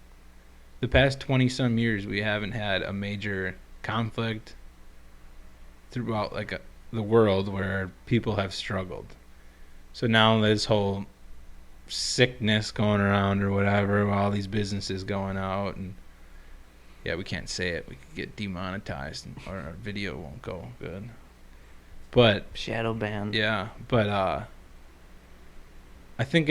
Speaker 1: The past 20 some years, we haven't had a major conflict throughout like the world where people have struggled. So now this whole sickness going around or whatever, all these businesses going out, and we can't say it. We could get demonetized, or our video won't go good. But
Speaker 2: shadow banned.
Speaker 1: Yeah, but I think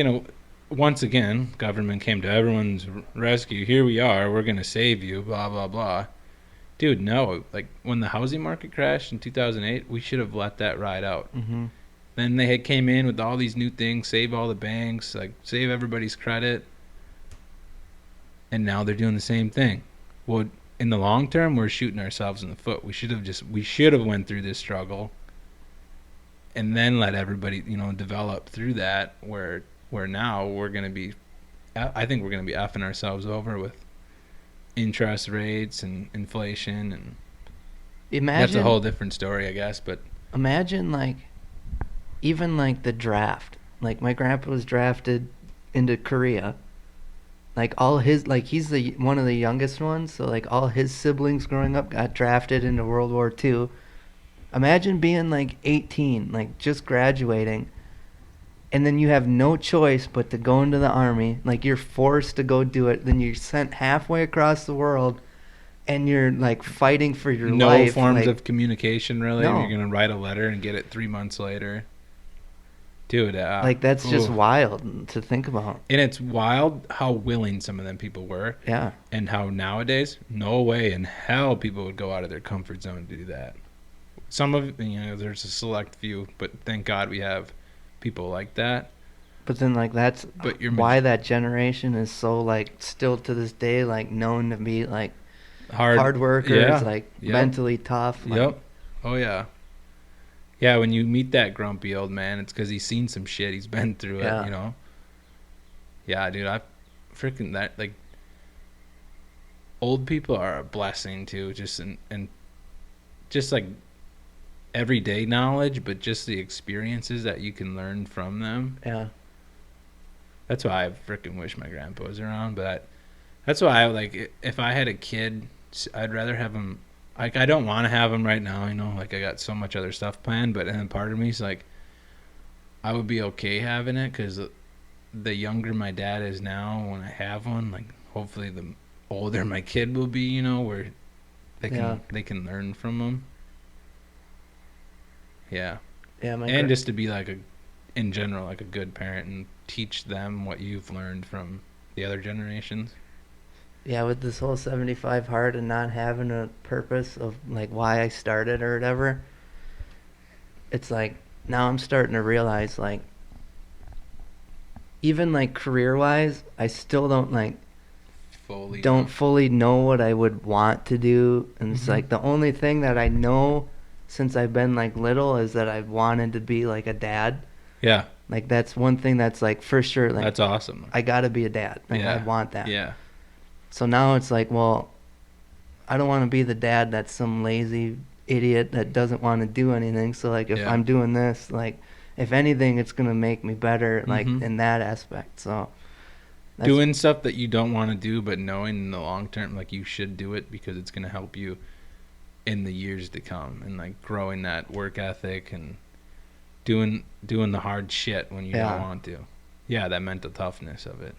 Speaker 1: once again, government came to everyone's rescue. Here we are. We're gonna save you. Blah blah blah. Dude, no. Like when the housing market crashed in 2008, we should have let that ride out.
Speaker 2: Mm-hmm.
Speaker 1: Then they had came in with all these new things, save all the banks, like save everybody's credit, and now they're doing the same thing. Well, in the long term, we're shooting ourselves in the foot. We should have went through this struggle, and then let everybody, develop through that. Where now we're gonna be, I think we're gonna be effing ourselves over with interest rates and inflation, and that's a whole different story, I guess. But
Speaker 2: imagine even the draft. Like my grandpa was drafted into Korea. Like all his he's one of the youngest ones, so like all his siblings growing up got drafted into World War II. Imagine being 18, just graduating, and then you have no choice but to go into the army. Like you're forced to go do it. Then you're sent halfway across the world, and you're fighting for your life.
Speaker 1: No forms of communication, really.
Speaker 2: No.
Speaker 1: You're gonna write a letter and get it 3 months later. Dude,
Speaker 2: that's just wild to think about.
Speaker 1: And it's wild how willing some of them people were.
Speaker 2: Yeah.
Speaker 1: And how nowadays, no way in hell people would go out of their comfort zone to do that. Some of there's a select few, but thank God we have people like that.
Speaker 2: But then that's why that generation is so still to this day known to be hard workers, mentally tough.
Speaker 1: Yep. Oh yeah. Yeah, when you meet that grumpy old man, it's because he's seen some shit. He's been through it, Yeah, dude, I freaking that old people are a blessing too, just and just everyday knowledge, but just the experiences that you can learn from them.
Speaker 2: Yeah.
Speaker 1: That's why I freaking wish my grandpa was around, but that's why if I had a kid, I'd rather have him. I don't want to have him right now, I got so much other stuff planned, but then part of me is I would be okay having it because the younger my dad is now, when I have one, hopefully the older my kid will be, where they can learn from him. Yeah.
Speaker 2: Yeah,
Speaker 1: and just to be in general, a good parent and teach them what you've learned from the other generations.
Speaker 2: Yeah, with this whole 75 hard and not having a purpose of why I started or whatever, it's now I'm starting to realize even career wise, I still don't fully know what I would want to do, and it's the only thing that I know since I've been little is that I've wanted to be a dad.
Speaker 1: Yeah.
Speaker 2: That's one thing that's for sure.
Speaker 1: That's awesome.
Speaker 2: I gotta be a dad. I want that.
Speaker 1: Yeah.
Speaker 2: So now it's well, I don't want to be the dad that's some lazy idiot that doesn't want to do anything. So if I'm doing this, if anything, it's gonna make me better, in that aspect. So
Speaker 1: doing stuff that you don't want to do, but knowing in the long term, you should do it because it's gonna help you in the years to come, and growing that work ethic and doing the hard shit when you don't want to. Yeah, that mental toughness of it.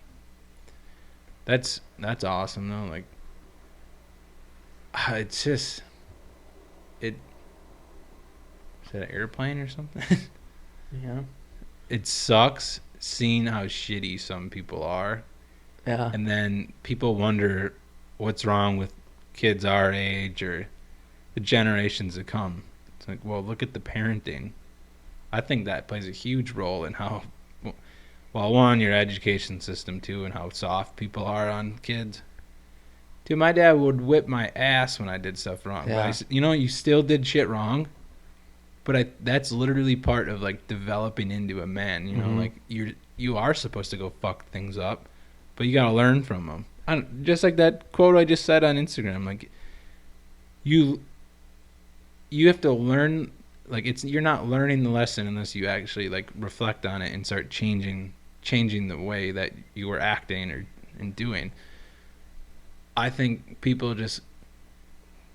Speaker 1: That's awesome though. It's just is that an airplane or something?
Speaker 2: Yeah.
Speaker 1: It sucks seeing how shitty some people are.
Speaker 2: Yeah.
Speaker 1: And then people wonder what's wrong with kids our age or the generations to come. It's well, look at the parenting. I think that plays a huge role in how, one, your education system too, and how soft people are on kids. Dude, my dad would whip my ass when I did stuff wrong.
Speaker 2: Yeah.
Speaker 1: But you still did shit wrong. But that's literally part of developing into a man. You are supposed to go fuck things up, but you gotta learn from them. Just like that quote I just said on Instagram. You have to learn. You're not learning the lesson unless you actually reflect on it and start changing the way that you were acting and doing. I think people just,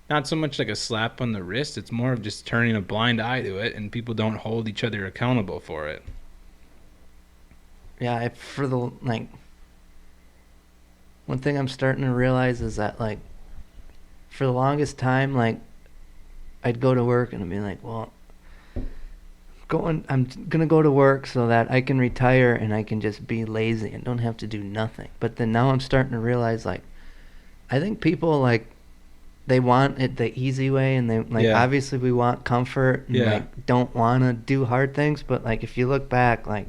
Speaker 1: not so much a slap on the wrist, it's more of just turning a blind eye to it, and people don't hold each other accountable for it.
Speaker 2: Yeah, one thing I'm starting to realize is that for the longest time I'd go to work and I'd be well, I'm gonna go to work so that I can retire and I can just be lazy and don't have to do nothing. But then now I'm starting to realize I think people they want it the easy way, and they like obviously we want comfort and like don't want to do hard things, but like if you look back, like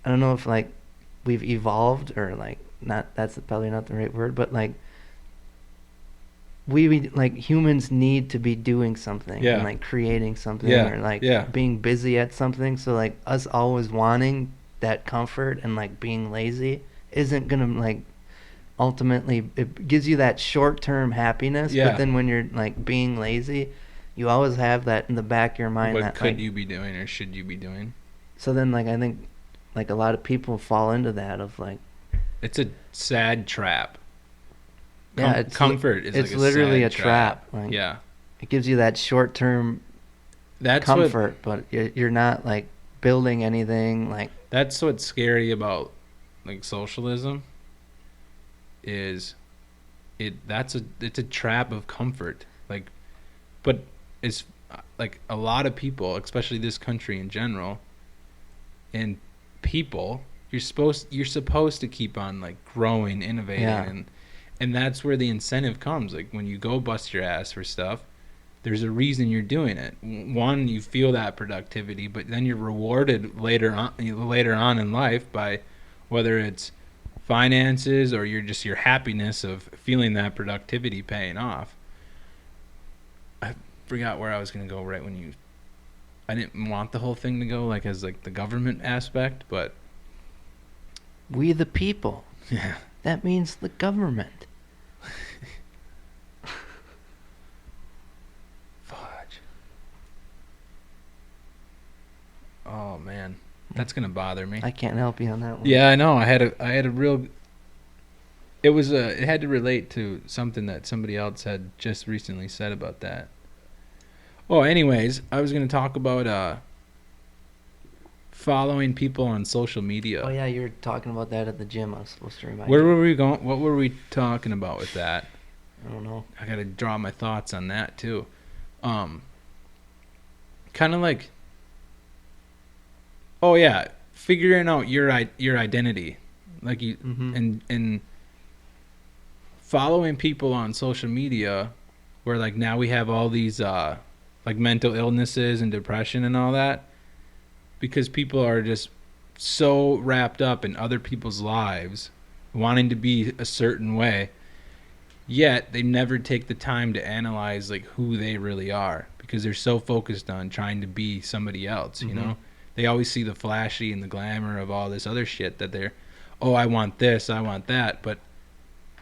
Speaker 2: I don't know if like we've evolved or like not, that's probably not the right word, but like we like humans need to be doing something and like creating something or like being busy at something, so like us always wanting that comfort and like being lazy isn't gonna like ultimately, it gives you that short-term happiness, but then when you're like being lazy, you always have that in the back of your mind.
Speaker 1: What
Speaker 2: that
Speaker 1: could
Speaker 2: like,
Speaker 1: you be doing or should you be doing?
Speaker 2: So then like I think like a lot of people fall into that of like,
Speaker 1: it's a sad trap.
Speaker 2: It's
Speaker 1: comfort is
Speaker 2: it's
Speaker 1: like
Speaker 2: literally a
Speaker 1: trap.
Speaker 2: Like, it gives you that short-term comfort, but you're not like building anything. Like
Speaker 1: that's what's scary about like socialism. Is it's a trap of comfort, like, but it's like a lot of people, especially this country in general, and people, you're supposed to keep on like growing, innovating, and that's where the incentive comes. Like when you go bust your ass for stuff, there's a reason you're doing it. One, you feel that productivity, but then you're rewarded later on in life by whether it's finances or your happiness of feeling that productivity paying off. I forgot where I was going to go right when I didn't want the whole thing to go like as like the government aspect, but
Speaker 2: we the people.
Speaker 1: Yeah.
Speaker 2: That means the government.
Speaker 1: Fudge. Oh man. That's gonna bother me.
Speaker 2: I can't help you on that one.
Speaker 1: Yeah, I know. I had a real. It had to relate to something that somebody else had just recently said about that. Oh, anyways, I was gonna talk about following people on social media.
Speaker 2: Oh yeah, you were talking about that at the gym. I was supposed to remind you.
Speaker 1: Where were we going? What were we talking about with that?
Speaker 2: I don't know.
Speaker 1: I gotta draw my thoughts on that too. Kind of like. Oh yeah, figuring out your identity, like you and following people on social media, where like now we have all these like mental illnesses and depression and all that, because people are just so wrapped up in other people's lives, wanting to be a certain way, yet they never take the time to analyze like who they really are, because they're so focused on trying to be somebody else, you know. They always see the flashy and the glamour of all this other shit that they're, oh, I want this, I want that. But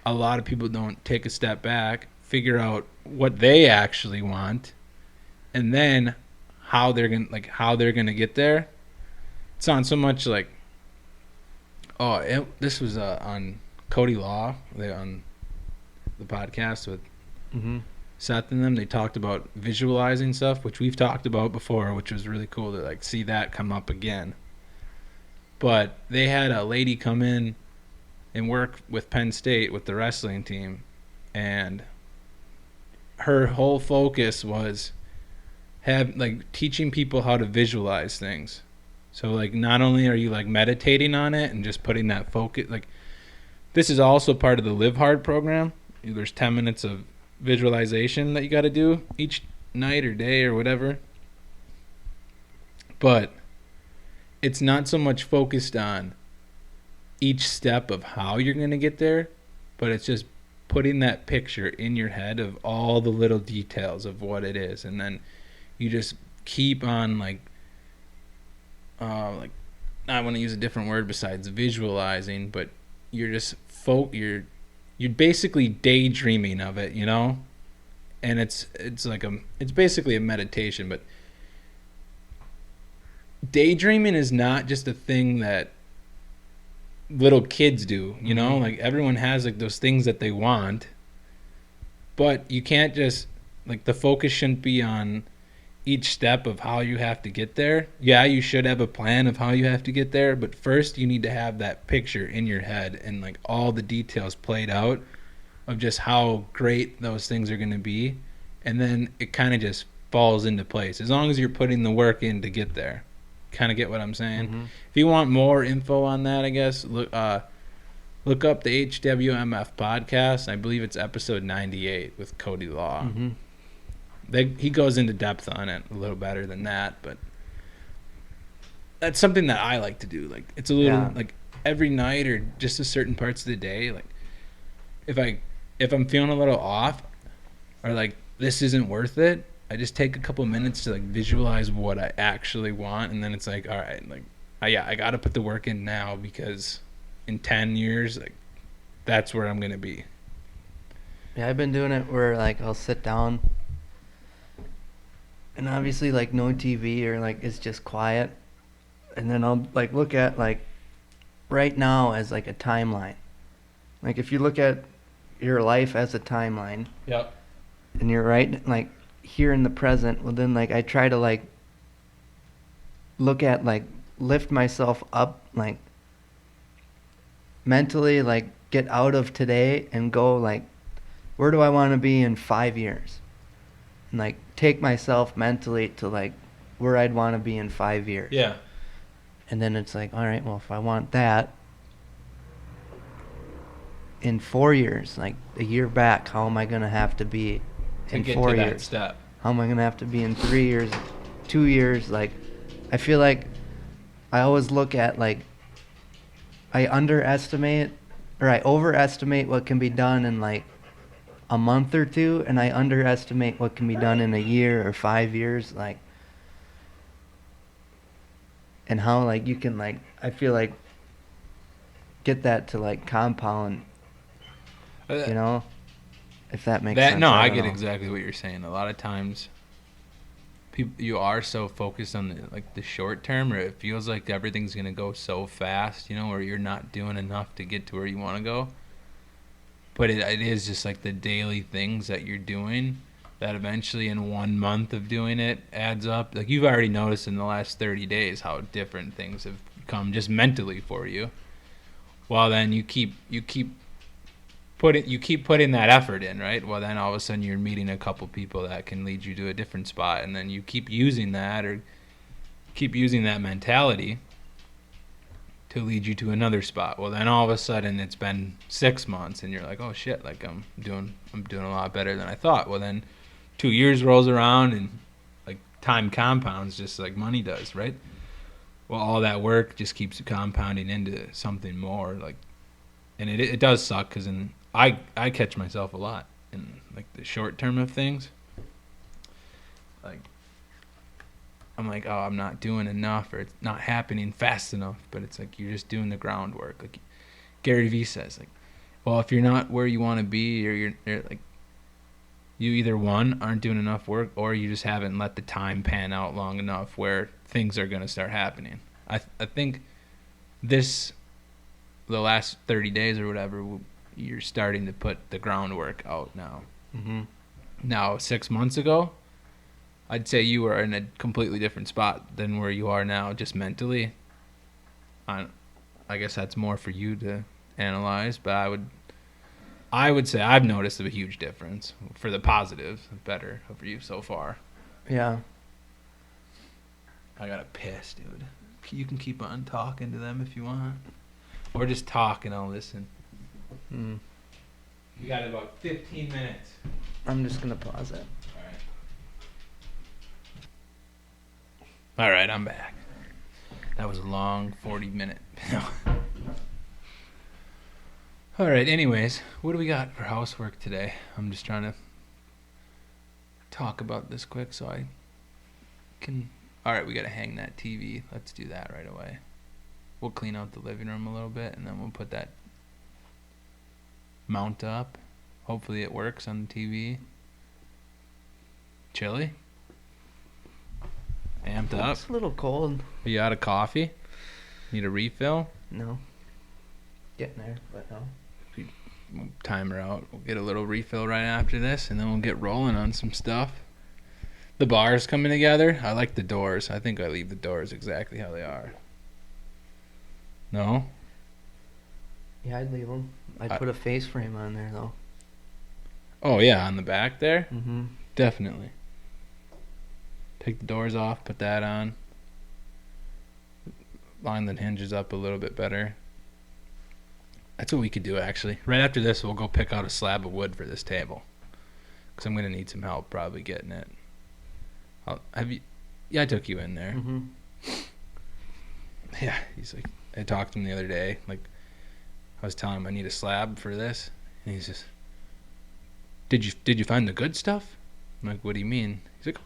Speaker 1: a lot of people don't take a step back, figure out what they actually want, and then how they're gonna get there. It sounds so much like, this was on Cody Law, on the podcast with Seth and them. They talked about visualizing stuff, which we've talked about before, which was really cool to like see that come up again. But they had a lady come in and work with Penn State with the wrestling team, and her whole focus was teaching people how to visualize things. So like not only are you like meditating on it and just putting that focus, like this is also part of the Live Hard program. There's 10 minutes of visualization that you got to do each night or day or whatever, but it's not so much focused on each step of how you're going to get there, but it's just putting that picture in your head of all the little details of what it is, and then you just keep on like I want to use a different word besides visualizing, but you're just you're basically daydreaming of it, you know? And it's basically a meditation, but daydreaming is not just a thing that little kids do, you know? Like everyone has like those things that they want, but you can't just like, the focus shouldn't be on each step of how you have to get there. Yeah, you should have a plan of how you have to get there, but first you need to have that picture in your head and like all the details played out of just how great those things are going to be, and then it kind of just falls into place as long as you're putting the work in to get there. Kind of get what I'm saying? If you want more info on that, I guess look Look up the HWMF podcast. I believe it's episode 98 with Cody Law. He goes into depth on it a little better than that, but that's something that I like to do. Like, it's a little like every night or just a certain parts of the day. Like, if I'm feeling a little off or like this isn't worth it, I just take a couple minutes to like visualize what I actually want, and then it's like, all right, like, I got to put the work in now, because in 10 years, like, that's where I'm gonna be.
Speaker 2: Yeah, I've been doing it where like I'll sit down, and obviously like no TV, or like it's just quiet, and then I'll like look at like right now as like a timeline. Like if you look at your life as a timeline,
Speaker 1: Yep.
Speaker 2: and you're right like here in the present, well then like I try to like look at like lift myself up, like mentally, like get out of today and go like, where do I want to be in 5 years? And like take myself mentally to like where I'd want to be in 5 years.
Speaker 1: Yeah.
Speaker 2: And then it's like, all right, well, if I want that in 4 years, like a year back, how am I going to have to be
Speaker 1: To
Speaker 2: in
Speaker 1: get
Speaker 2: 4
Speaker 1: to
Speaker 2: years?
Speaker 1: that step.
Speaker 2: How am I going to have to be in 3 years, 2 years? Like, I feel like I always look at like, I underestimate or I overestimate what can be done in like a month or two, and I underestimate what can be done in a year or 5 years, like, and how like you can like, I feel like get that to like compound, you know, if that makes sense.
Speaker 1: No, I
Speaker 2: don't
Speaker 1: get
Speaker 2: know.
Speaker 1: exactly what you're saying. A lot of times, you are so focused on the short term, or it feels like everything's gonna go so fast, you know, or you're not doing enough to get to where you want to go. But it is just like the daily things that you're doing that eventually in 1 month of doing it adds up. Like, you've already noticed in the last 30 days how different things have come just mentally for you. Well, then you keep putting that effort in, right? Well, then all of a sudden you're meeting a couple people that can lead you to a different spot, and then you keep using that mentality to lead you to another spot. Well, then all of a sudden it's been 6 months, and you're like, oh shit, like I'm doing a lot better than I thought. Well, then 2 years rolls around, and like time compounds just like money does, right? Well, all that work just keeps compounding into something more, like, and it does suck, because I catch myself a lot in like the short term of things. Like, I'm like, oh, I'm not doing enough, or it's not happening fast enough. But it's like you're just doing the groundwork. Like Gary Vee says, like, well, if you're not where you want to be, or you're like, you either one aren't doing enough work, or you just haven't let the time pan out long enough where things are gonna start happening. I think the last 30 days or whatever, you're starting to put the groundwork out now.
Speaker 2: Mm-hmm.
Speaker 1: Now, 6 months ago, I'd say you were in a completely different spot than where you are now, just mentally. I guess that's more for you to analyze, but I would say I've noticed a huge difference for the positive, better for you so far.
Speaker 2: Yeah.
Speaker 1: I gotta piss, dude. You can keep on talking to them if you want, or just talk and I'll listen.
Speaker 2: Mm.
Speaker 1: You got about 15 minutes.
Speaker 2: I'm just gonna pause it.
Speaker 1: All right, I'm back. That was a long 40-minute. All right, anyways, what do we got for housework today? I'm just trying to talk about this quick so I can... All right, we got to hang that TV. Let's do that right away. We'll clean out the living room a little bit, and then we'll put that mount up. Hopefully it works on the TV. Chilly? Amped up?
Speaker 2: It's a little cold.
Speaker 1: Are you out of coffee? Need a refill?
Speaker 2: No. Getting there, but no.
Speaker 1: We'll time her out. We'll get a little refill right after this, and then we'll get rolling on some stuff. The bar's coming together. I like the doors. I think I leave the doors exactly how they are. No?
Speaker 2: Yeah, I'd leave them. I'd put a face frame on there, though.
Speaker 1: Oh, yeah, on the back there?
Speaker 2: Mm-hmm.
Speaker 1: Definitely. Take the doors off, put that on. Line the hinges up a little bit better. That's what we could do, actually. Right after this, we'll go pick out a slab of wood for this table. Because I'm going to need some help probably getting it. Yeah, I took you in there.
Speaker 2: Mm-hmm.
Speaker 1: Yeah, he's like, I talked to him the other day. Like, I was telling him I need a slab for this. And he's just, did you find the good stuff? I'm like, what do you mean? He's like,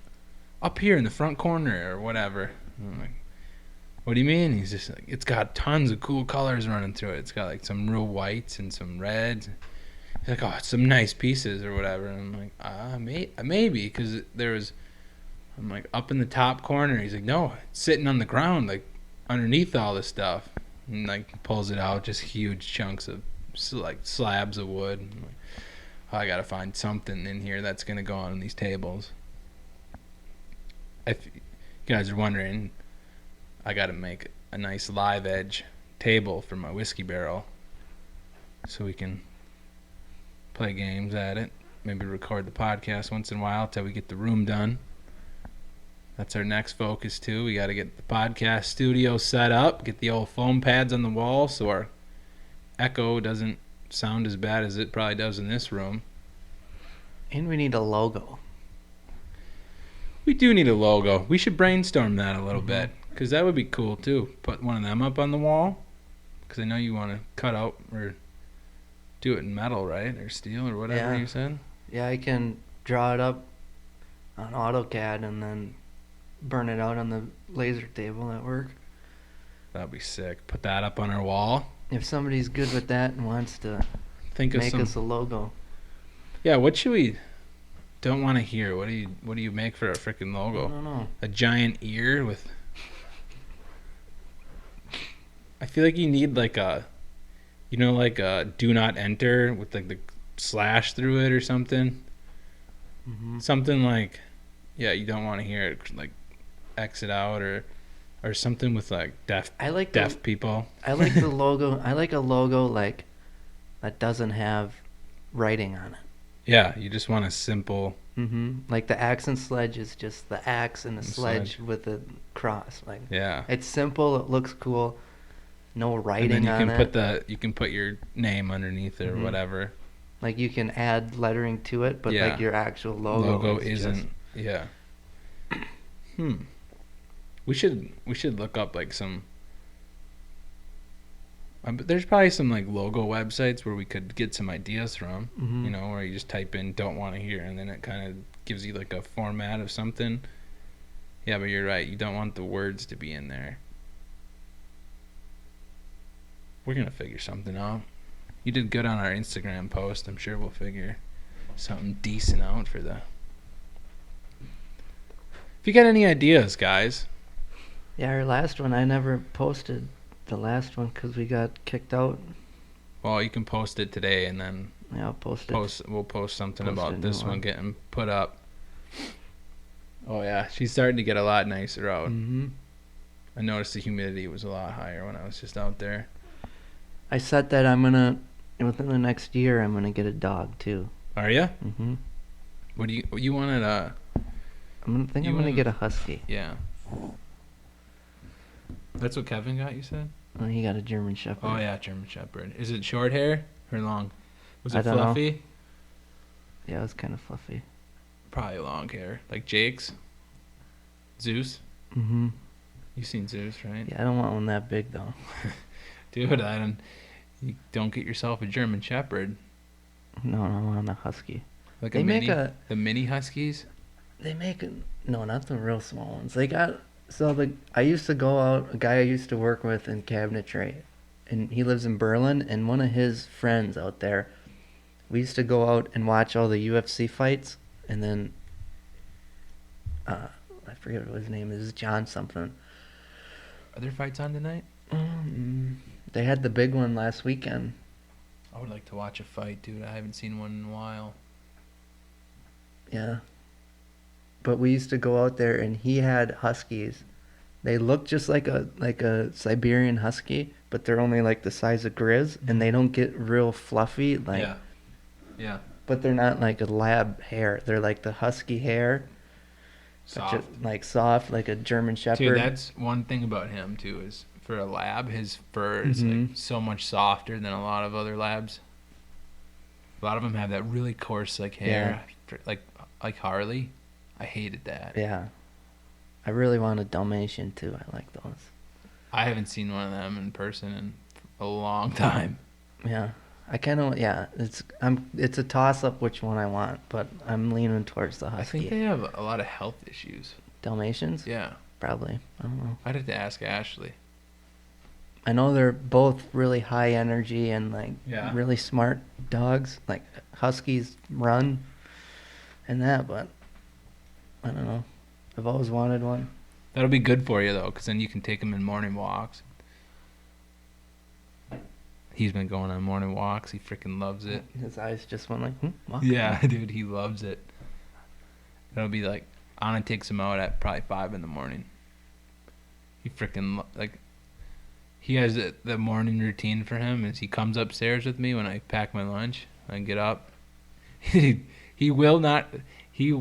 Speaker 1: up here in the front corner or whatever. I'm like, what do you mean? He's just like, it's got tons of cool colors running through it. It's got like some real whites and some reds. He's like, oh, it's some nice pieces or whatever. And I'm like, maybe, because I'm like, up in the top corner. He's like, no, it's sitting on the ground, like underneath all this stuff. And like pulls it out, just huge chunks of like slabs of wood. I'm like, oh, I gotta find something in here that's gonna go on these tables. If you guys are wondering, I gotta make a nice live edge table for my whiskey barrel so we can play games at it. Maybe record the podcast once in a while till we get the room done. That's our next focus too. We gotta get the podcast studio set up, get the old foam pads on the wall so our echo doesn't sound as bad as it probably does in this room.
Speaker 2: And we need a logo.
Speaker 1: We do need a logo. We should brainstorm that a little bit, because that would be cool too. Put one of them up on the wall, because I know you want to cut out or do it in metal, right? Or steel or whatever you said.
Speaker 2: Yeah, I can draw it up on AutoCAD and then burn it out on the laser table at work.
Speaker 1: That'd be sick. Put that up on our wall.
Speaker 2: If somebody's good with that and wants to
Speaker 1: Think of
Speaker 2: make
Speaker 1: some.
Speaker 2: us a logo.
Speaker 1: Yeah, what should we? Don't want to hear. What do you make for our freaking
Speaker 2: I
Speaker 1: logo?
Speaker 2: don't know.
Speaker 1: A giant ear with. I feel like you need like a, like a do not enter with like the slash through it or something.
Speaker 2: Mm-hmm.
Speaker 1: Something like, yeah, you don't want to hear it, like exit out or something with like deaf people.
Speaker 2: I like the logo. I like a logo like that doesn't have writing on it.
Speaker 1: Yeah, you just want a simple.
Speaker 2: Mm-hmm. Like the axe and sledge is just the axe and the sledge with a cross. Like,
Speaker 1: yeah,
Speaker 2: it's simple. It looks cool. No writing
Speaker 1: and then
Speaker 2: on it.
Speaker 1: You can put your name underneath it or whatever.
Speaker 2: Like you can add lettering to it, but like your actual logo
Speaker 1: isn't. Yeah. We should look up like some. There's probably some like logo websites where we could get some ideas from.
Speaker 2: Mm-hmm.
Speaker 1: Where you just type in "don't want to hear" and then it kind of gives you like a format of something. Yeah, but you're right. You don't want the words to be in there. We're gonna figure something out. You did good on our Instagram post. I'm sure we'll figure something decent out for the. If you got any ideas, guys.
Speaker 2: Yeah, our last one, I never posted the last one because we got kicked out.
Speaker 1: Well, you can post it today and then
Speaker 2: Yeah, I'll post it.
Speaker 1: We'll post something about this one getting put up. Oh yeah, she's starting to get a lot nicer out.
Speaker 2: Mm-hmm.
Speaker 1: I noticed the humidity was a lot higher when I was just out there.
Speaker 2: I said that within the next year, I'm gonna get a dog too.
Speaker 1: Are you?
Speaker 2: Mm-hmm.
Speaker 1: What do you wanted
Speaker 2: I'm gonna get a husky.
Speaker 1: Yeah. That's what Kevin got, you said?
Speaker 2: Oh, he got a German Shepherd.
Speaker 1: Oh yeah, German Shepherd. Is it short hair or long? Was it
Speaker 2: I don't
Speaker 1: fluffy?
Speaker 2: know. Yeah, it was kind of fluffy.
Speaker 1: Probably long hair, like Jake's. Zeus.
Speaker 2: Mm-hmm.
Speaker 1: You've seen Zeus, right?
Speaker 2: Yeah, I don't want one that big though.
Speaker 1: Dude, you don't get yourself a German Shepherd.
Speaker 2: No, I want a husky.
Speaker 1: Like
Speaker 2: They make
Speaker 1: the mini huskies.
Speaker 2: No, not the real small ones. I used to go out. A guy I used to work with in cabinetry, and he lives in Berlin. And one of his friends out there, we used to go out and watch all the UFC fights. And then, I forget what his name is. John something.
Speaker 1: Are there fights on tonight?
Speaker 2: They had the big one last weekend.
Speaker 1: I would like to watch a fight, dude. I haven't seen one in a while.
Speaker 2: Yeah. But we used to go out there, and he had huskies. They look just like a Siberian husky, but they're only like the size of Grizz, and they don't get real fluffy.
Speaker 1: Yeah.
Speaker 2: But they're not like a lab hair. They're like the husky hair.
Speaker 1: Soft.
Speaker 2: Soft, like a German Shepherd.
Speaker 1: Dude, that's one thing about him too is for a lab. His fur is like so much softer than a lot of other labs. A lot of them have that really coarse like hair, like Harley. I hated that.
Speaker 2: Yeah. I really want a Dalmatian too. I like those.
Speaker 1: I haven't seen one of them in person in a long time.
Speaker 2: Yeah. I kind of it's a toss up which one I want, but I'm leaning towards the Husky.
Speaker 1: I think they have a lot of health issues.
Speaker 2: Dalmatians?
Speaker 1: Yeah.
Speaker 2: Probably. I don't know.
Speaker 1: I'd have to ask Ashley.
Speaker 2: I know they're both really high energy and like really smart dogs. Like Huskies run and that, but I don't know. I've always wanted one.
Speaker 1: That'll be good for you though, because then you can take him in morning walks. He's been going on morning walks. He freaking loves it.
Speaker 2: His eyes just went like, walk.
Speaker 1: Yeah, dude, he loves it. It'll be like Anna takes him out at probably 5 a.m. He freaking like. He has the morning routine for him is he comes upstairs with me when I pack my lunch. I get up. He will not. He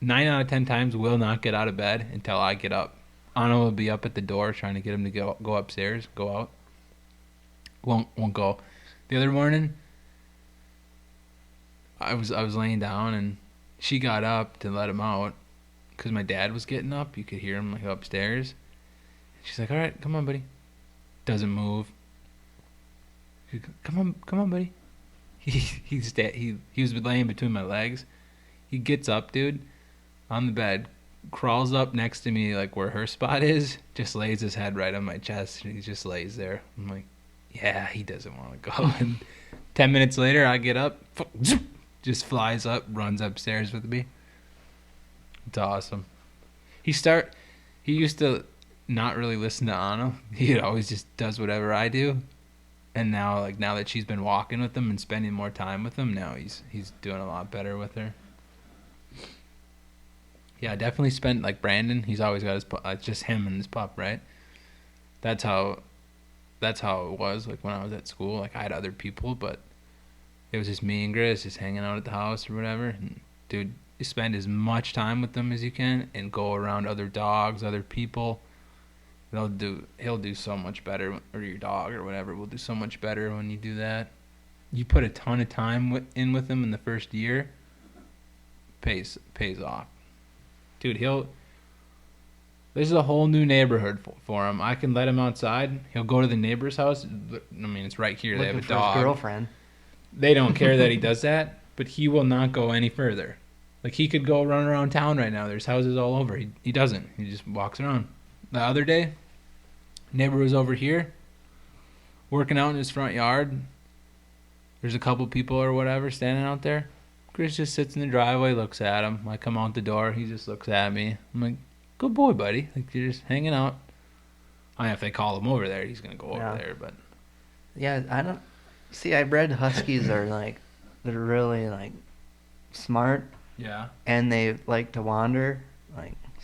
Speaker 1: 9 out of 10 times will not get out of bed until I get up. Anna will be up at the door trying to get him to go upstairs, go out. Won't go. The other morning, I was laying down and she got up to let him out because my dad was getting up. You could hear him like upstairs. She's like, "All right, come on, buddy." Doesn't move. Come on, buddy. He was laying between my legs. He gets up, dude, on the bed, crawls up next to me like where her spot is, just lays his head right on my chest, and he just lays there. I'm like, yeah, he doesn't want to go. And 10 minutes later, I get up, just flies up, runs upstairs with me. It's awesome. He used to not really listen to Anna. He always just does whatever I do. And now that she's been walking with him and spending more time with him, now he's doing a lot better with her. Yeah, definitely spent like Brandon. He's always got his just him and his pup, right? That's how it was. Like when I was at school, like I had other people, but it was just me and Grizz just hanging out at the house or whatever. And dude, you spend as much time with them as you can and go around other dogs, other people. He'll do so much better, or your dog or whatever will do so much better when you do that. You put a ton of time in with him in the first year. Pays off, dude. This is a whole new neighborhood for him. I can let him outside. He'll go to the neighbor's house. I mean, it's right here. They have a dog.
Speaker 2: His girlfriend.
Speaker 1: They don't care that he does that, but he will not go any further. Like he could go run around town right now. There's houses all over. He doesn't. He just walks around. The other day, neighbor was over here working out in his front yard. There's a couple people or whatever standing out there. Chris just sits in the driveway, looks at him. I come out the door, he just looks at me. I'm like, good boy, buddy. Like you're just hanging out. I don't know if they call him over there, he's gonna go over there, but
Speaker 2: yeah, I don't see. I bred Huskies are they're really smart.
Speaker 1: Yeah.
Speaker 2: And they like to wander.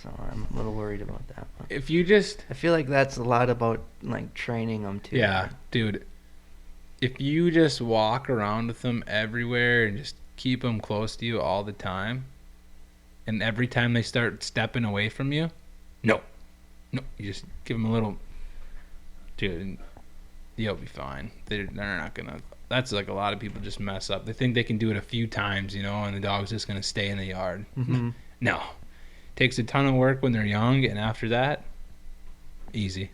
Speaker 2: So I'm a little worried about that. But
Speaker 1: if you just...
Speaker 2: I feel like that's a lot about, training them, too.
Speaker 1: Yeah, dude. If you just walk around with them everywhere and just keep them close to you all the time, and every time they start stepping away from you, no, you just give them a little... Dude, you'll be fine. They're not going to... That's like a lot of people just mess up. They think they can do it a few times, and the dog's just going to stay in the yard.
Speaker 2: Mm-hmm.
Speaker 1: No. Takes a ton of work when they're young, and after that, easy.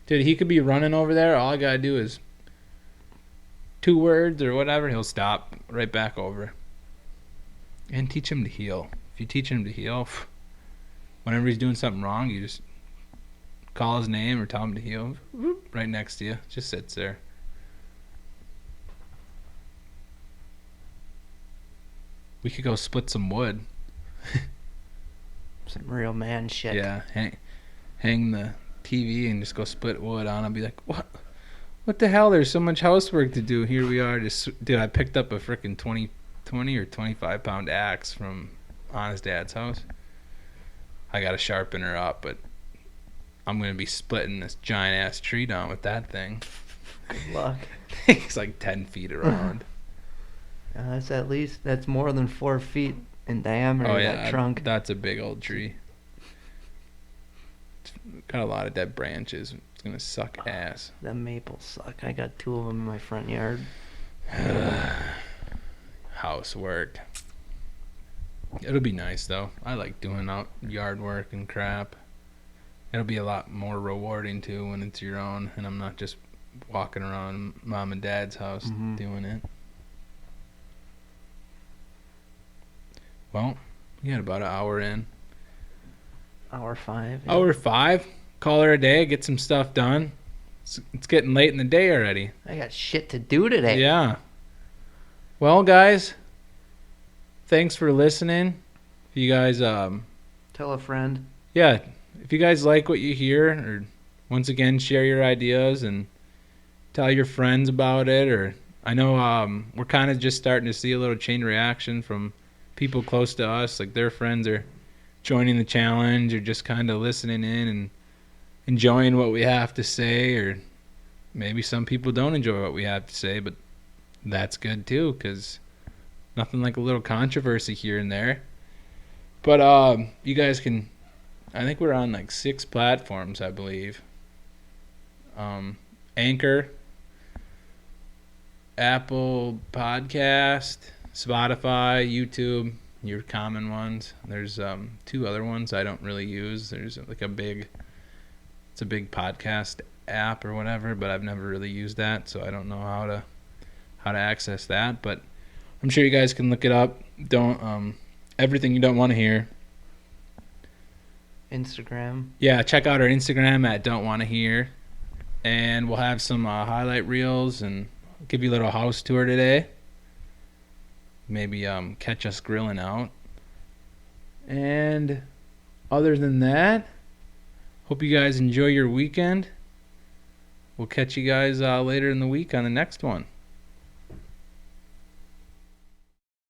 Speaker 1: Dude, he could be running over there. All I gotta do is 2 words or whatever. He'll stop right back over. And teach him to heel. If you teach him to heel, whenever he's doing something wrong, you just call his name or tell him to heel. Right next to you. Just sits there. We could go split some wood.
Speaker 2: Some real man shit.
Speaker 1: Yeah, hang the TV and just go split wood on. I'll be like, what the hell? There's so much housework to do. Here we are. Dude, I picked up a freaking 20 or 25 pound axe from Anna's dad's house. I got to sharpen her up, but I'm going to be splitting this giant ass tree down with that thing.
Speaker 2: Good luck.
Speaker 1: It's like 10 feet around.
Speaker 2: That's more than 4 feet in diameter.
Speaker 1: Oh yeah,
Speaker 2: that trunk.
Speaker 1: That's a big old tree. got a lot of dead branches. It's gonna suck ass.
Speaker 2: The maples suck. I got 2 of them in my front yard.
Speaker 1: Housework. It'll be nice though. I like doing out yard work and crap. It'll be a lot more rewarding too when it's your own, and I'm not just walking around mom and dad's house doing it. Well, we got about an hour in.
Speaker 2: Hour 5. Yeah.
Speaker 1: Hour 5. Call her a day. Get some stuff done. It's getting late in the day already.
Speaker 2: I got shit to do today.
Speaker 1: Yeah. Well, guys, thanks for listening. If you guys,
Speaker 2: Tell a friend.
Speaker 1: Yeah, if you guys like what you hear, or once again share your ideas and tell your friends about it. Or I know we're kind of just starting to see a little chain reaction from people close to us, like their friends are joining the challenge or just kind of listening in and enjoying what we have to say. Or maybe some people don't enjoy what we have to say, but that's good too, because nothing like a little controversy here and there. But you guys can, I think we're on like 6 platforms, I believe. Anchor, Apple Podcast, Spotify, YouTube, your common ones. There's 2 other ones I don't really use. There's like it's a big podcast app or whatever, but I've never really used that, so I don't know how to access that. But I'm sure you guys can look it up. Don't everything you don't want to hear.
Speaker 2: Instagram.
Speaker 1: Yeah, check out our Instagram at Don't Wanna Hear, and we'll have some highlight reels and give you a little house tour today. Maybe catch us grilling out. And other than that, hope you guys enjoy your weekend. We'll catch you guys later in the week on the next one.